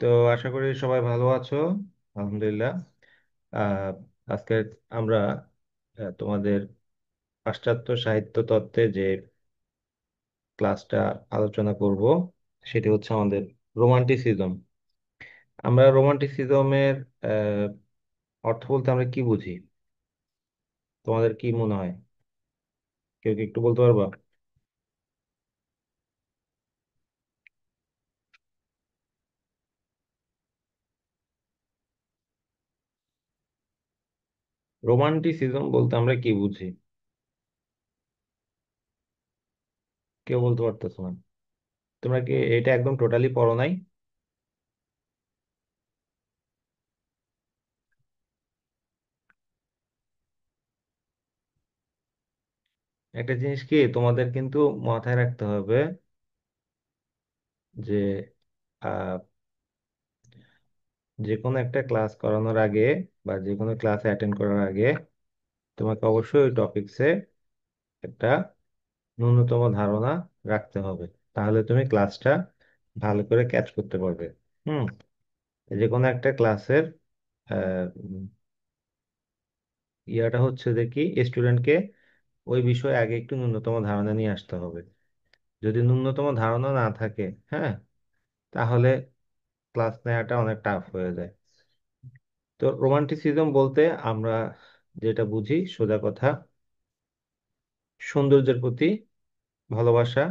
তো আশা করি সবাই ভালো আছো। আলহামদুলিল্লাহ। আহ, আজকে আমরা তোমাদের পাশ্চাত্য সাহিত্য তত্ত্বে যে ক্লাসটা আলোচনা করব সেটি হচ্ছে আমাদের রোমান্টিসিজম। আমরা রোমান্টিসিজমের অর্থ বলতে আমরা কি বুঝি? তোমাদের কি মনে হয়? কেউ কি একটু বলতে পারবা? রোমান্টিসিজম বলতে আমরা কি বুঝি? কেউ বলতে পারতেছো না? তোমরা কি এটা একদম টোটালি পড়ো নাই? একটা জিনিস কি তোমাদের কিন্তু মাথায় রাখতে হবে যে যে কোনো একটা ক্লাস করানোর আগে বা যে কোনো ক্লাস অ্যাটেন্ড করার আগে তোমাকে অবশ্যই ওই টপিকসে একটা ন্যূনতম ধারণা রাখতে হবে। তাহলে তুমি ক্লাসটা ভালো করে ক্যাচ করতে পারবে। হুম। যে কোনো একটা ক্লাসের ইয়াটা হচ্ছে যে কি স্টুডেন্টকে ওই বিষয়ে আগে একটু ন্যূনতম ধারণা নিয়ে আসতে হবে। যদি ন্যূনতম ধারণা না থাকে, হ্যাঁ, তাহলে ক্লাস নেওয়াটা অনেক টাফ হয়ে যায়। তো রোমান্টিসিজম বলতে আমরা যেটা বুঝি, সোজা কথা, সৌন্দর্যের প্রতি ভালোবাসা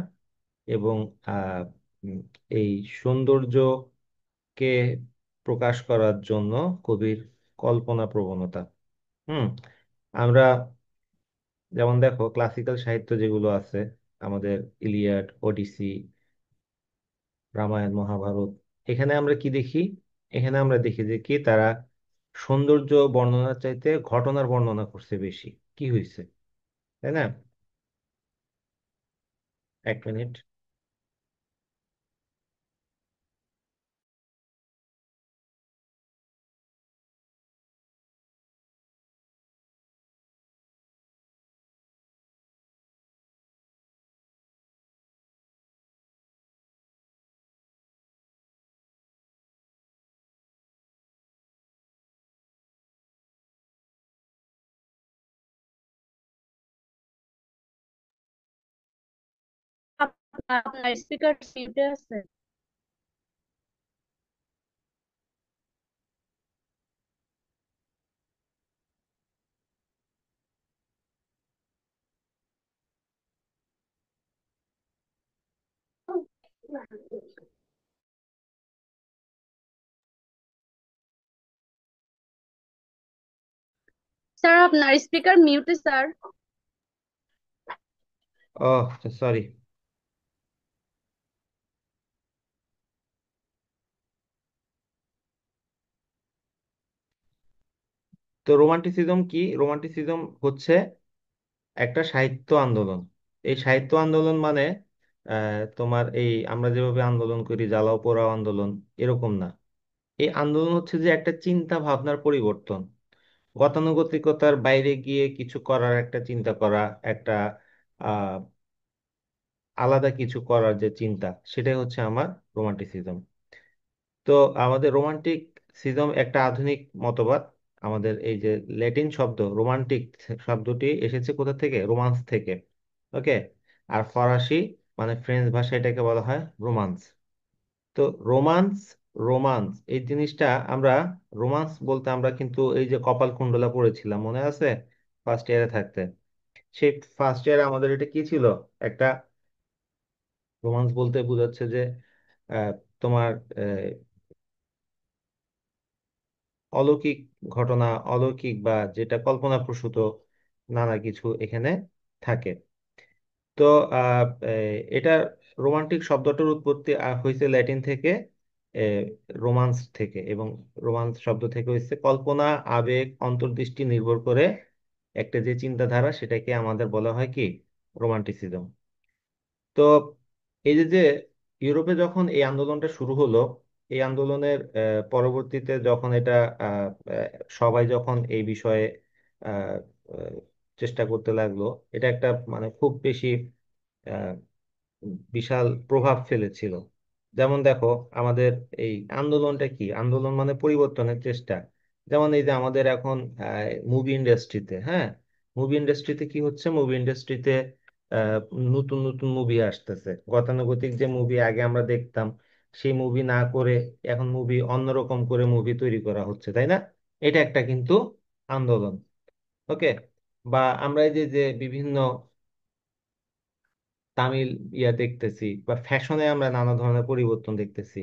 এবং আহ, উম, এই সৌন্দর্যকে প্রকাশ করার জন্য কবির কল্পনা প্রবণতা। হুম। আমরা যেমন দেখো ক্লাসিক্যাল সাহিত্য যেগুলো আছে, আমাদের ইলিয়াড, ওডিসি, রামায়ণ, মহাভারত, এখানে আমরা কি দেখি? এখানে আমরা দেখি যে কি তারা সৌন্দর্য বর্ণনার চাইতে ঘটনার বর্ণনা করছে বেশি। কি হয়েছে, তাই না? এক মিনিট। আপনার স্পিকার মিউটে আছে। স্যার আপনার স্পিকার মিউটে স্যার। ও, সরি। তো রোমান্টিসিজম কি? রোমান্টিসিজম হচ্ছে একটা সাহিত্য আন্দোলন। এই সাহিত্য আন্দোলন মানে তোমার এই আমরা যেভাবে আন্দোলন করি, জ্বালাও পোড়াও আন্দোলন, এরকম না। এই আন্দোলন হচ্ছে যে একটা চিন্তা ভাবনার পরিবর্তন, গতানুগতিকতার বাইরে গিয়ে কিছু করার একটা চিন্তা করা, একটা আহ আলাদা কিছু করার যে চিন্তা, সেটাই হচ্ছে আমার রোমান্টিসিজম। তো আমাদের রোমান্টিক সিজম একটা আধুনিক মতবাদ। আমাদের এই যে ল্যাটিন শব্দ রোমান্টিক শব্দটি এসেছে কোথা থেকে? রোমান্স থেকে। ওকে। আর ফরাসি মানে ফ্রেঞ্চ ভাষায় এটাকে বলা হয় রোমান্স। তো রোমান্স, রোমান্স এই জিনিসটা আমরা, রোমান্স বলতে আমরা কিন্তু এই যে কপালকুণ্ডলা পড়েছিলাম, মনে আছে ফার্স্ট ইয়ারে থাকতে? সেই ফার্স্ট ইয়ারে আমাদের এটা কি ছিল? একটা রোমান্স বলতে বোঝাচ্ছে যে আহ, তোমার অলৌকিক ঘটনা, অলৌকিক বা যেটা কল্পনাপ্রসূত নানা কিছু এখানে থাকে। তো এটা রোমান্টিক শব্দটার উৎপত্তি হয়েছে ল্যাটিন থেকে, রোমান্স থেকে, এবং রোমান্স শব্দ থেকে হয়েছে কল্পনা, আবেগ, অন্তর্দৃষ্টি নির্ভর করে একটা যে চিন্তাধারা, সেটাকে আমাদের বলা হয় কি? রোমান্টিসিজম। তো এই যে যে ইউরোপে যখন এই আন্দোলনটা শুরু হলো, এই আন্দোলনের পরবর্তীতে যখন এটা আহ, সবাই যখন এই বিষয়ে আহ, আহ, চেষ্টা করতে লাগলো, এটা একটা মানে খুব বেশি আহ, বিশাল প্রভাব ফেলেছিল। যেমন দেখো, আমাদের এই আন্দোলনটা কি, আন্দোলন মানে পরিবর্তনের চেষ্টা। যেমন এই যে আমাদের এখন মুভি ইন্ডাস্ট্রিতে, হ্যাঁ, মুভি ইন্ডাস্ট্রিতে কি হচ্ছে, মুভি ইন্ডাস্ট্রিতে নতুন নতুন মুভি আসতেছে। গতানুগতিক যে মুভি আগে আমরা দেখতাম, সেই মুভি না করে এখন মুভি অন্যরকম করে মুভি তৈরি করা হচ্ছে, তাই না? এটা একটা কিন্তু আন্দোলন। ওকে। বা আমরা এই যে যে বিভিন্ন তামিল ইয়া দেখতেছি, বা ফ্যাশনে আমরা নানা ধরনের পরিবর্তন দেখতেছি,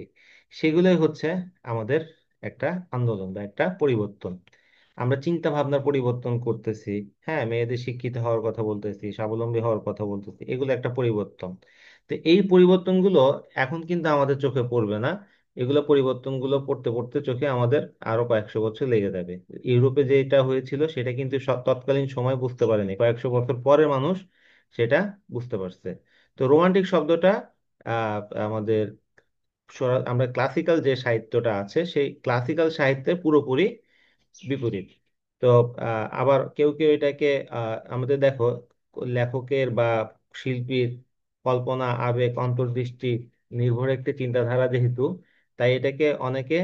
সেগুলোই হচ্ছে আমাদের একটা আন্দোলন বা একটা পরিবর্তন। আমরা চিন্তা ভাবনার পরিবর্তন করতেছি, হ্যাঁ, মেয়েদের শিক্ষিত হওয়ার কথা বলতেছি, স্বাবলম্বী হওয়ার কথা বলতেছি, এগুলো একটা পরিবর্তন। তো এই পরিবর্তনগুলো এখন কিন্তু আমাদের চোখে পড়বে না। এগুলো পরিবর্তনগুলো পড়তে পড়তে চোখে আমাদের আরো কয়েকশো বছর লেগে যাবে। ইউরোপে যেটা হয়েছিল সেটা কিন্তু তৎকালীন সময় বুঝতে পারেনি, কয়েকশো বছর পরে মানুষ সেটা বুঝতে পারছে। তো রোমান্টিক শব্দটা আহ, আমাদের আমরা ক্লাসিক্যাল যে সাহিত্যটা আছে সেই ক্লাসিক্যাল সাহিত্যের পুরোপুরি বিপরীত। তো আবার কেউ কেউ এটাকে আমাদের দেখো, লেখকের বা শিল্পীর কল্পনা, আবেগ, অন্তর্দৃষ্টি নির্ভর একটি চিন্তাধারা যেহেতু, তাই এটাকে অনেকে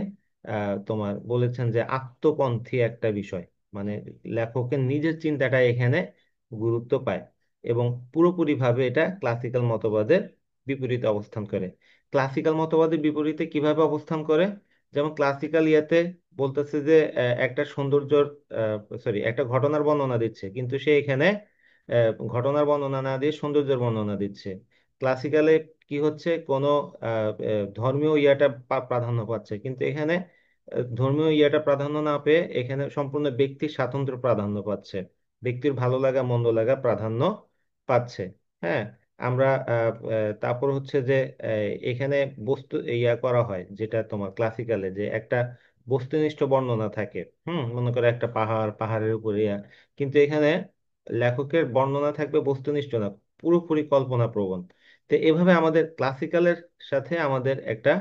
তোমার বলেছেন যে আত্মপন্থী একটা বিষয়। মানে লেখকের নিজের চিন্তাটা এখানে গুরুত্ব পায়, এবং পুরোপুরিভাবে এটা ক্লাসিক্যাল মতবাদের বিপরীতে অবস্থান করে। ক্লাসিক্যাল মতবাদের বিপরীতে কিভাবে অবস্থান করে? যেমন ক্লাসিক্যাল ইয়েতে বলতেছে যে একটা সৌন্দর্যর, সরি, একটা ঘটনার বর্ণনা দিচ্ছে, কিন্তু সে এখানে ঘটনার বর্ণনা না দিয়ে সৌন্দর্যের বর্ণনা দিচ্ছে। ক্লাসিক্যালে কি হচ্ছে, কোনো ধর্মীয় ইয়াটা প্রাধান্য পাচ্ছে, কিন্তু এখানে ধর্মীয় ইয়াটা প্রাধান্য না পেয়ে এখানে সম্পূর্ণ ব্যক্তির স্বাতন্ত্র্য প্রাধান্য পাচ্ছে, ব্যক্তির ভালো লাগা মন্দ লাগা প্রাধান্য পাচ্ছে। হ্যাঁ। আমরা তারপর হচ্ছে যে এখানে বস্তু ইয়া করা হয়, যেটা তোমার ক্লাসিক্যালে যে একটা বস্তুনিষ্ঠ বর্ণনা থাকে। মনে করো একটা পাহাড়, পাহাড়ের উপরে ইয়া, কিন্তু এখানে লেখকের বর্ণনা থাকবে বস্তুনিষ্ঠ না, পুরোপুরি কল্পনা প্রবণ। তো এভাবে আমাদের ক্লাসিক্যালের সাথে আমাদের একটা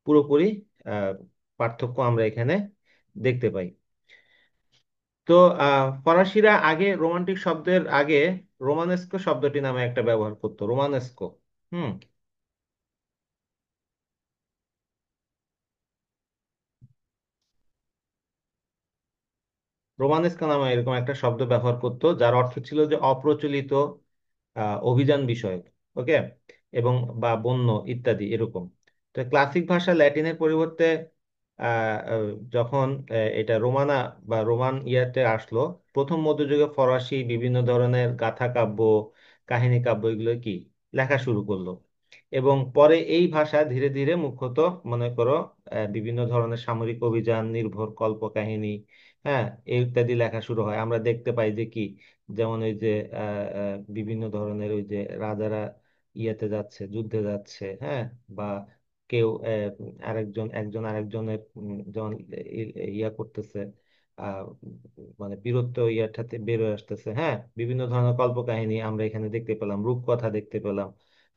পুরোপুরি আহ, পার্থক্য আমরা এখানে দেখতে পাই। তো ফরাসিরা আগে রোমান্টিক শব্দের আগে রোমানেস্কো শব্দটি নামে একটা ব্যবহার করতো, রোমানেস্কো। হুম। রোমানেস্কো নামে এরকম একটা শব্দ ব্যবহার করতো, যার অর্থ ছিল যে অপ্রচলিত, অভিযান বিষয়ক। ওকে। এবং বা বন্য ইত্যাদি এরকম। তো ক্লাসিক ভাষা ল্যাটিনের পরিবর্তে যখন এটা রোমানা বা রোমান ইয়াতে আসলো, প্রথম মধ্যযুগে ফরাসি বিভিন্ন ধরনের গাথা কাব্য, কাহিনী কাব্য এগুলো কি লেখা শুরু করলো। এবং পরে এই ভাষা ধীরে ধীরে মুখ্যত, মনে করো, বিভিন্ন ধরনের সামরিক অভিযান নির্ভর কল্পকাহিনী, হ্যাঁ, এই ইত্যাদি লেখা শুরু হয়। আমরা দেখতে পাই যে কি, যেমন ওই যে বিভিন্ন ধরনের ওই যে রাজারা ইয়েতে যাচ্ছে, যুদ্ধে যাচ্ছে, হ্যাঁ, বা কেউ একজন আরেকজনের যেমন ইয়া করতেছে, আহ মানে বীরত্ব ইয়াটাতে বেরোয় আসতেছে, হ্যাঁ, বিভিন্ন ধরনের কল্পকাহিনী আমরা এখানে দেখতে পেলাম, রূপকথা দেখতে পেলাম।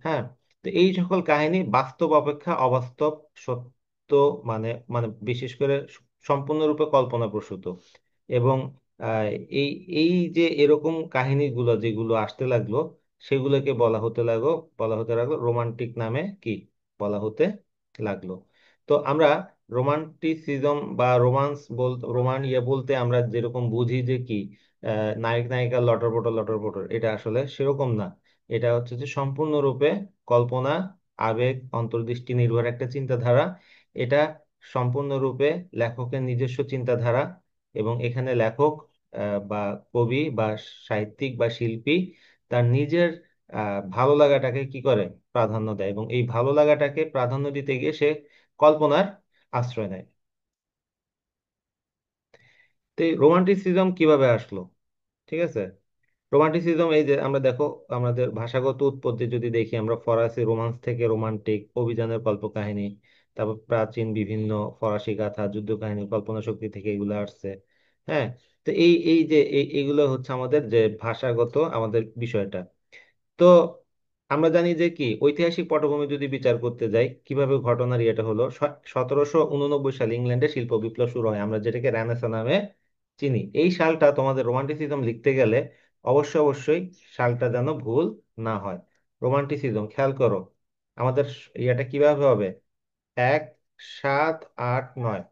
হ্যাঁ। তো এই সকল কাহিনী বাস্তব অপেক্ষা অবাস্তব সত্য, মানে মানে বিশেষ করে সম্পূর্ণরূপে কল্পনা প্রসূত। এবং আহ, এই এই যে এরকম কাহিনীগুলো যেগুলো আসতে লাগলো, সেগুলোকে বলা হতে লাগলো রোমান্টিক নামে কি বলা হতে লাগলো। তো আমরা রোমান্টিসিজম বা রোমান ইয়ে বলতে আমরা যেরকম বুঝি যে কি, নায়ক নায়িকা লটর পটর লটর পটর, এটা আসলে সেরকম না। এটা হচ্ছে যে সম্পূর্ণরূপে কল্পনা, আবেগ, অন্তর্দৃষ্টি নির্ভর একটা চিন্তাধারা। এটা সম্পূর্ণরূপে লেখকের নিজস্ব চিন্তাধারা। এবং এখানে লেখক বা কবি বা সাহিত্যিক বা শিল্পী তার নিজের ভালো লাগাটাকে কি করে, প্রাধান্য দেয়, এবং এই ভালো লাগাটাকে প্রাধান্য দিতে গিয়ে সে কল্পনার আশ্রয় নেয়। তো এই রোমান্টিসিজম কিভাবে আসলো? ঠিক আছে। রোমান্টিসিজম এই যে আমরা দেখো, আমাদের ভাষাগত উৎপত্তি যদি দেখি, আমরা ফরাসি রোমান্স থেকে রোমান্টিক অভিযানের কল্পকাহিনী, তারপর প্রাচীন বিভিন্ন ফরাসি গাথা, যুদ্ধ কাহিনী, কল্পনা শক্তি থেকে এগুলো আসছে। হ্যাঁ। তো এই এই যে এইগুলো হচ্ছে আমাদের যে ভাষাগত আমাদের বিষয়টা। তো আমরা জানি যে কি, ঐতিহাসিক পটভূমি যদি বিচার করতে যাই কিভাবে ঘটনার ইয়েটা হলো, 1789 সালে ইংল্যান্ডে শিল্প বিপ্লব শুরু হয়, আমরা যেটাকে রেনেসাঁ নামে চিনি। এই সালটা তোমাদের রোমান্টিসিজম লিখতে গেলে অবশ্যই অবশ্যই সালটা যেন ভুল না হয়। রোমান্টিসিজম খেয়াল করো, আমাদের ইয়েটা কিভাবে হবে, এক, 7, 8, 9।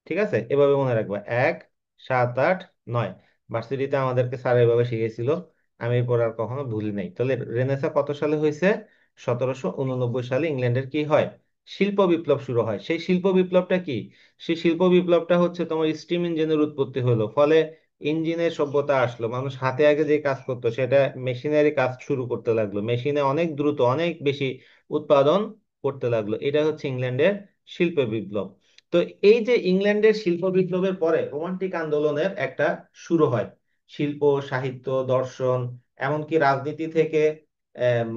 ঠিক আছে, এভাবে মনে রাখবা, 1, 7, 8, 9। ভার্সিটিতে আমাদেরকে স্যার এভাবে শিখিয়েছিল। আমি এরপর আর কখনো ভুলি নাই। তাহলে রেনেসা কত সালে হয়েছে? 1789 সালে ইংল্যান্ডের কি হয়? শিল্প বিপ্লব শুরু হয়। সেই শিল্প বিপ্লবটা কি? সেই শিল্প বিপ্লবটা হচ্ছে তোমার স্টিম ইঞ্জিনের উৎপত্তি হলো, ফলে ইঞ্জিনের সভ্যতা আসলো। মানুষ হাতে আগে যে কাজ করতো সেটা মেশিনারি কাজ শুরু করতে লাগলো, মেশিনে অনেক দ্রুত অনেক বেশি উৎপাদন করতে লাগলো। এটা হচ্ছে ইংল্যান্ডের শিল্প বিপ্লব। তো এই যে ইংল্যান্ডের শিল্প বিপ্লবের পরে রোমান্টিক আন্দোলনের একটা শুরু হয়। শিল্প, সাহিত্য, দর্শন, এমনকি রাজনীতি থেকে আম,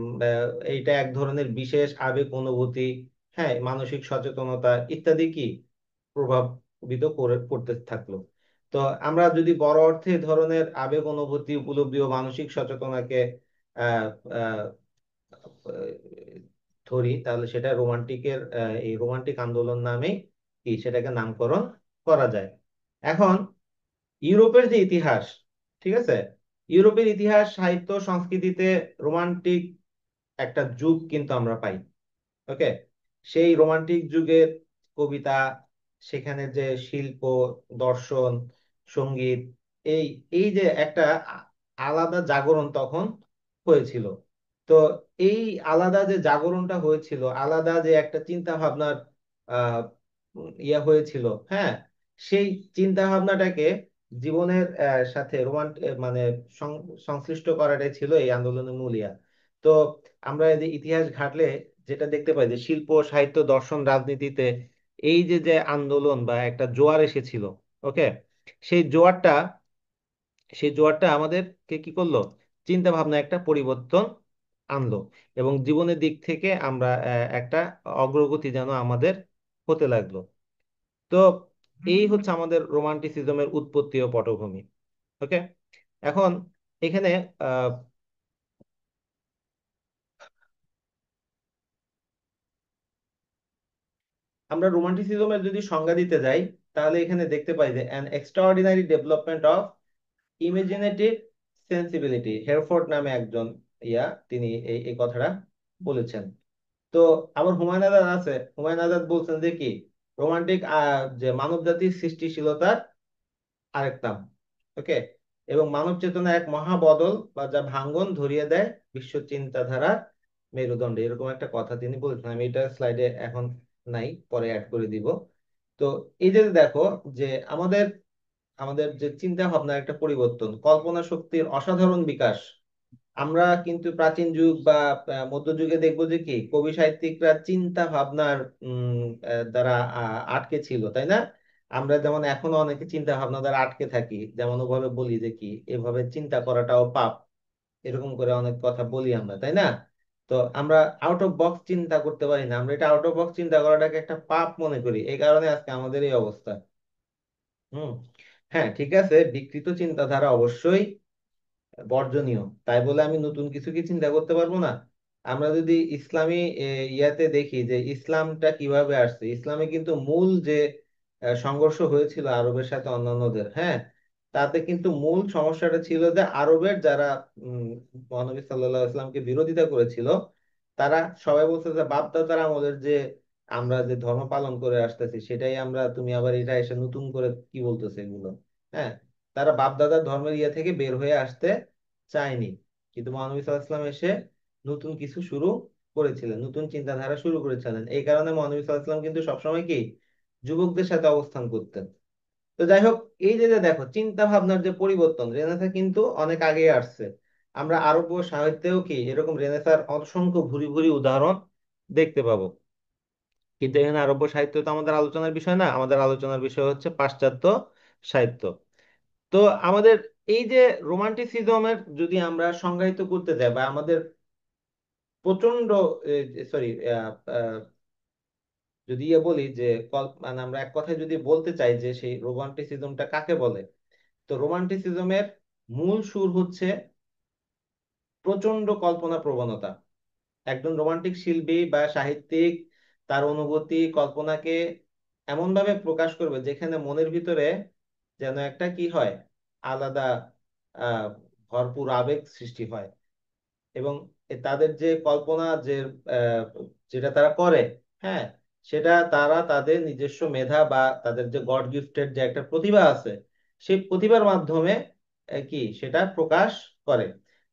এইটা এক ধরনের বিশেষ আবেগ অনুভূতি, হ্যাঁ, মানসিক সচেতনতা ইত্যাদি কি প্রভাবিত করতে থাকলো। তো আমরা যদি বড় অর্থে এ ধরনের আবেগ অনুভূতি, উপলব্ধি ও মানসিক সচেতনাকে আহ আহ ধরি, তাহলে সেটা রোমান্টিকের এই রোমান্টিক আন্দোলন নামেই কি সেটাকে নামকরণ করা যায়। এখন ইউরোপের যে ইতিহাস, ঠিক আছে, ইউরোপের ইতিহাস, সাহিত্য, সংস্কৃতিতে রোমান্টিক একটা যুগ কিন্তু আমরা পাই। ওকে, সেই রোমান্টিক যুগের কবিতা, সেখানে যে শিল্প, দর্শন, সঙ্গীত, এই এই যে একটা আলাদা জাগরণ তখন হয়েছিল। তো এই আলাদা যে জাগরণটা হয়েছিল, আলাদা যে একটা চিন্তা ভাবনার আহ ইয়া হয়েছিল, হ্যাঁ, সেই চিন্তা ভাবনাটাকে জীবনের সাথে মানে সংশ্লিষ্ট করাটাই ছিল এই আন্দোলনের মূল ইয়া। তো আমরা এই যে ইতিহাস ঘাটলে যেটা দেখতে পাই যে শিল্প, সাহিত্য, দর্শন, রাজনীতিতে এই যে যে আন্দোলন বা একটা জোয়ার এসেছিল, ওকে, সেই জোয়ারটা সেই জোয়ারটা আমাদেরকে কি করলো? চিন্তা ভাবনা একটা পরিবর্তন আনলো, এবং জীবনের দিক থেকে আমরা একটা অগ্রগতি যেন আমাদের হতে লাগলো। তো এই হচ্ছে আমাদের রোমান্টিসিজমের উৎপত্তি ও পটভূমি। ওকে, এখন এখানে আহ আমরা রোমান্টিসিজমের যদি সংজ্ঞা দিতে যাই, তাহলে এখানে দেখতে পাই যে an extraordinary development of imaginative sensibility, Herford নামে একজন তিনি এই এই কথাটা বলেছেন। তো আবার হুমায়ুন আজাদ আছে, হুমায়ুন আজাদ বলছেন যে কি, রোমান্টিক যে মানব জাতির সৃষ্টিশীলতার আরেক নাম। ওকে, এবং মানব চেতনা এক মহাবদল বা যা ভাঙ্গন ধরিয়ে দেয় বিশ্ব চিন্তাধারার মেরুদণ্ডে, এরকম একটা কথা তিনি বলেছেন। আমি এটা স্লাইডে এখন নাই, পরে অ্যাড করে দিব। তো এই যে দেখো যে আমাদের আমাদের যে চিন্তা ভাবনার একটা পরিবর্তন, কল্পনা শক্তির অসাধারণ বিকাশ। আমরা কিন্তু প্রাচীন যুগ বা মধ্যযুগে দেখবো যে কি কবি সাহিত্যিকরা চিন্তা ভাবনার দ্বারা আটকে ছিল, তাই না? আমরা যেমন এখনো অনেকে চিন্তা ভাবনা দ্বারা আটকে থাকি, যেমন ওভাবে বলি যে কি এভাবে চিন্তা করাটাও পাপ, এরকম করে অনেক কথা বলি আমরা, তাই না? তো আমরা আউট অফ বক্স চিন্তা করতে পারি না, আমরা এটা আউট অফ বক্স চিন্তা করাটাকে একটা পাপ মনে করি, এই কারণে আজকে আমাদের এই অবস্থা। হুম, হ্যাঁ, ঠিক আছে, বিকৃত চিন্তাধারা অবশ্যই বর্জনীয়। তাই বলে আমি নতুন কিছু কি চিন্তা করতে পারবো না? আমরা যদি ইসলামী ইয়াতে দেখি যে ইসলামটা কিভাবে আসছে, ইসলামে কিন্তু মূল যে সংঘর্ষ হয়েছিল আরবের সাথে অন্যান্যদের, হ্যাঁ, তাতে কিন্তু মূল সমস্যাটা ছিল যে আরবের যারা উম, মহানবী সাল্লাল্লাহু আলাইহি ইসলামকে বিরোধিতা করেছিল, তারা সবাই বলছে যে বাপদাদার আমলের যে আমরা যে ধর্ম পালন করে আসতেছি সেটাই আমরা, তুমি আবার এটা এসে নতুন করে কি বলতেছে এগুলো। হ্যাঁ, তারা বাপদাদার ধর্মের ইয়ে থেকে বের হয়ে আসতে চায়নি, কিন্তু মহানবী সাল্লাল্লাহু আলাইহি ওয়াসাল্লাম এসে নতুন কিছু শুরু করেছিলেন, নতুন চিন্তাধারা শুরু করেছিলেন। এই কারণে মহানবী সাল্লাল্লাহু আলাইহি ওয়াসাল্লাম কিন্তু সবসময় কি যুবকদের সাথে অবস্থান করতেন। তো যাই হোক, এই যে যে দেখো চিন্তা ভাবনার যে পরিবর্তন, রেনেসা কিন্তু অনেক আগে আসছে। আমরা আরব সাহিত্যেও কি এরকম রেনেসার অসংখ্য ভুরি ভুরি উদাহরণ দেখতে পাবো। কিন্তু এখানে আরব্য সাহিত্য তো আমাদের আলোচনার বিষয় না, আমাদের আলোচনার বিষয় হচ্ছে পাশ্চাত্য সাহিত্য। তো আমাদের এই যে রোমান্টিসিজমের যদি আমরা সংজ্ঞায়িত করতে যাই, বা আমাদের প্রচন্ড সরি যদি বলি যে মানে আমরা এক কথায় যদি বলতে চাই যে সেই রোমান্টিসিজমটা কাকে বলে, তো রোমান্টিসিজমের মূল সুর হচ্ছে প্রচন্ড কল্পনা প্রবণতা। একজন রোমান্টিক শিল্পী বা সাহিত্যিক তার অনুভূতি, কল্পনাকে এমন ভাবে প্রকাশ করবে যেখানে মনের ভিতরে যেন একটা কি হয়, আলাদা আহ ভরপুর আবেগ সৃষ্টি হয়। এবং তাদের যে কল্পনা যে আহ, যেটা তারা করে, হ্যাঁ, সেটা তারা তাদের নিজস্ব মেধা বা তাদের যে গড গিফটেড যে একটা প্রতিভা আছে, সেই প্রতিভার মাধ্যমে কি সেটা প্রকাশ করে।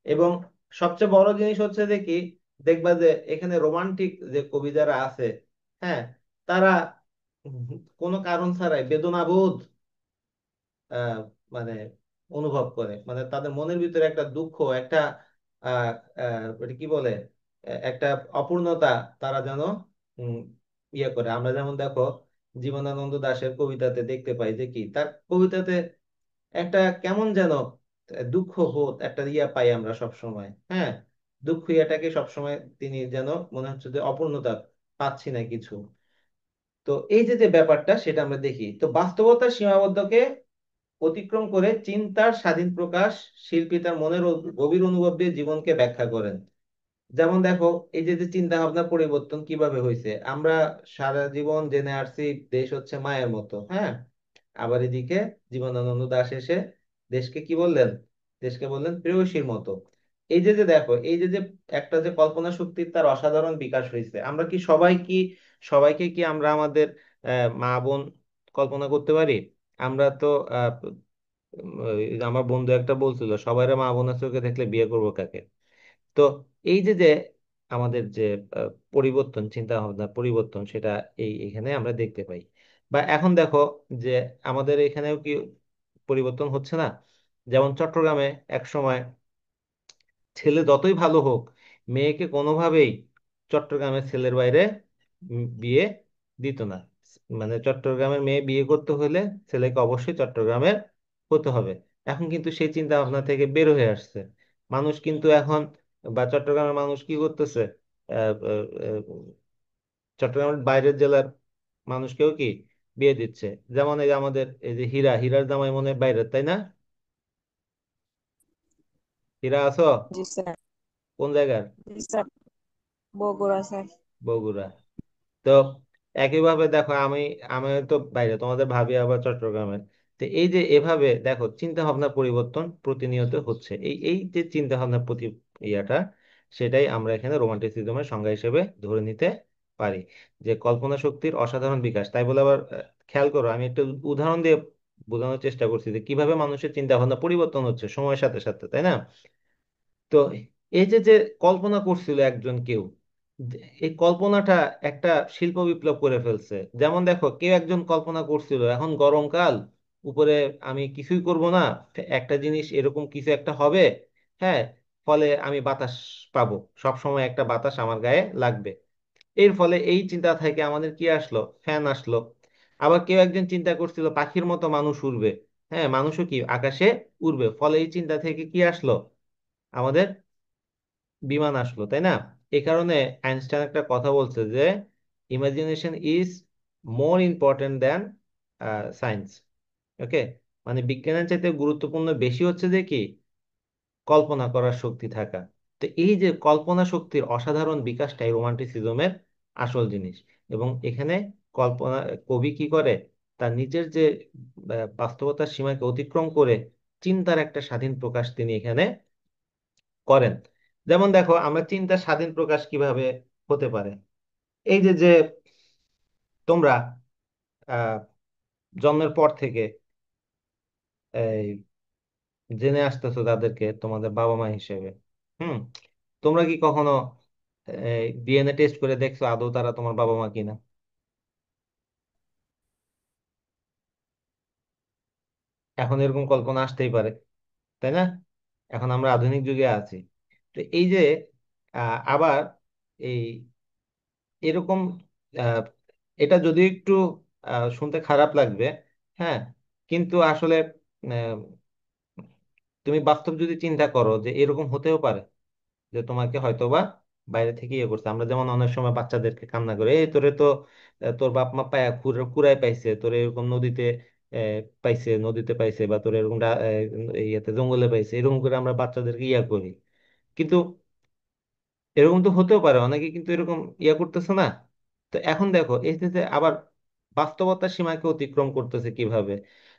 এবং সবচেয়ে বড় জিনিস হচ্ছে যে কি, দেখবা যে এখানে রোমান্টিক যে কবি যারা আছে, হ্যাঁ, তারা উম কোনো কারণ ছাড়াই বেদনাবোধ আহ, মানে অনুভব করে, মানে তাদের মনের ভিতরে একটা দুঃখ, একটা এটা কি বলে, একটা অপূর্ণতা তারা যেন উম, ইয়ে করে। আমরা যেমন দেখো জীবনানন্দ দাশের কবিতাতে দেখতে পাই যে কি তার কবিতাতে একটা কেমন যেন দুঃখ বোধ একটা ইয়া পাই আমরা সব সময়। হ্যাঁ, দুঃখ ইয়াটাকে সবসময় তিনি যেন মনে হচ্ছে যে অপূর্ণতা পাচ্ছি না কিছু। তো এই যে যে ব্যাপারটা সেটা আমরা দেখি। তো বাস্তবতার সীমাবদ্ধকে অতিক্রম করে চিন্তার স্বাধীন প্রকাশ, শিল্পী তার মনের গভীর অনুভব দিয়ে জীবনকে ব্যাখ্যা করেন। যেমন দেখো এই যে যে চিন্তা ভাবনা পরিবর্তন কিভাবে হয়েছে, আমরা সারা জীবন জেনে আসছি দেশ হচ্ছে মায়ের মতো, হ্যাঁ, আবার এদিকে জীবনানন্দ দাশ এসে দেশকে কি বললেন, দেশকে বললেন প্রেয়সীর মতো। এই যে যে দেখো এই যে যে একটা যে কল্পনা শক্তির তার অসাধারণ বিকাশ হয়েছে, আমরা কি সবাই কি সবাইকে কি আমরা আমাদের মা বোন কল্পনা করতে পারি? আমরা তো আমার বন্ধু একটা বলছিল সবাই মা বোনের চোখে দেখলে বিয়ে করবো কাকে। তো এই যে যে আমাদের যে পরিবর্তন, চিন্তা ভাবনা পরিবর্তন, সেটা এখানে আমরা দেখতে পাই। বা এখন দেখো যে আমাদের এখানেও কি পরিবর্তন হচ্ছে না? যেমন চট্টগ্রামে এক সময় ছেলে যতই ভালো হোক, মেয়েকে কোনোভাবেই চট্টগ্রামের ছেলের বাইরে বিয়ে দিত না। মানে চট্টগ্রামের মেয়ে বিয়ে করতে হলে ছেলেকে অবশ্যই চট্টগ্রামের হতে হবে। এখন কিন্তু সেই চিন্তা ভাবনা থেকে বের হয়ে আসছে মানুষ কিন্তু এখন, বা চট্টগ্রামের মানুষ কি করতেছে, আহ, আহ, আহ, চট্টগ্রামের বাইরের জেলার মানুষকেও কি বিয়ে দিচ্ছে। যেমন এই যে আমাদের এই যে হীরার জামাই মনে হয় বাইরের, তাই না? হীরা আছো? জি স্যার। কোন জায়গার? জি স্যার, বগুড়া স্যার। বগুড়া। তো একইভাবে দেখো আমি আমি তো বাইরে, তোমাদের ভাবি আবার চট্টগ্রামের। তো এই যে এভাবে দেখো চিন্তা ভাবনা পরিবর্তন প্রতিনিয়ত হচ্ছে, এই যে চিন্তা ভাবনা প্রতি ইয়াটা, সেটাই আমরা এখানে রোমান্টিসিজমের সংজ্ঞা হিসেবে ধরে নিতে পারি, যে কল্পনা শক্তির অসাধারণ বিকাশ। তাই বলে আবার খেয়াল করো আমি একটা উদাহরণ দিয়ে বোঝানোর চেষ্টা করছি যে কিভাবে মানুষের চিন্তা ভাবনা পরিবর্তন হচ্ছে সময়ের সাথে সাথে, তাই না? তো এই যে যে কল্পনা করছিল একজন কেউ, এই কল্পনাটা একটা শিল্প বিপ্লব করে ফেলছে। যেমন দেখো কেউ একজন কল্পনা করছিল এখন গরমকাল, উপরে আমি কিছুই করব না, একটা জিনিস এরকম কিছু একটা হবে, হ্যাঁ, ফলে আমি বাতাস পাবো, সব সময় একটা বাতাস আমার গায়ে লাগবে। এর ফলে এই চিন্তা থেকে আমাদের কি আসলো, ফ্যান আসলো। আবার কেউ একজন চিন্তা করছিল পাখির মতো মানুষ উড়বে, হ্যাঁ, মানুষও কি আকাশে উড়বে, ফলে এই চিন্তা থেকে কি আসলো, আমাদের বিমান আসলো, তাই না? এই কারণে আইনস্টাইন একটা কথা বলছে যে imagination is more important than science. Okay, মানে বিজ্ঞানের চাইতে গুরুত্বপূর্ণ বেশি হচ্ছে যে কি কল্পনা করার শক্তি থাকা। তো এই যে কল্পনা শক্তির অসাধারণ বিকাশটাই রোমান্টিসিজমের আসল জিনিস। এবং এখানে কল্পনা কবি কি করে, তার নিজের যে বাস্তবতার সীমাকে অতিক্রম করে চিন্তার একটা স্বাধীন প্রকাশ তিনি এখানে করেন। যেমন দেখো আমরা চিন্তার স্বাধীন প্রকাশ কিভাবে হতে পারে। এই যে যে তোমরা আহ, জন্মের পর থেকে এই জেনে আসতেছো তাদেরকে তোমাদের বাবা মা হিসেবে, হুম, তোমরা কি কখনো ডিএনএ টেস্ট করে দেখছো আদৌ তারা তোমার বাবা মা কিনা? এখন এরকম কল্পনা আসতেই পারে, তাই না? এখন আমরা আধুনিক যুগে আছি। তো এই যে আবার এই এরকম আহ, এটা যদি একটু শুনতে খারাপ লাগবে, হ্যাঁ, কিন্তু আসলে আহ, তুমি বাস্তব যদি চিন্তা করো যে এরকম হতেও পারে যে তোমাকে হয়তোবা বাইরে থেকে ইয়ে করছে। আমরা যেমন অনেক সময় বাচ্চাদেরকে কান্না করে এই তোরে তো তোর বাপ মা পায়া কুড়ায় পাইছে, তোরে এরকম নদীতে নদীতে পাইছে, বা তোর এরকম ইয়েতে জঙ্গলে পাইছে, এরকম করে আমরা বাচ্চাদেরকে ইয়া করি। কিন্তু এরকম তো হতেও পারে, অনেকে কিন্তু এরকম ইয়া করতেছে না। তো এখন দেখো এই যে আবার বাস্তবতার সীমাকে অতিক্রম করতেছে কিভাবে।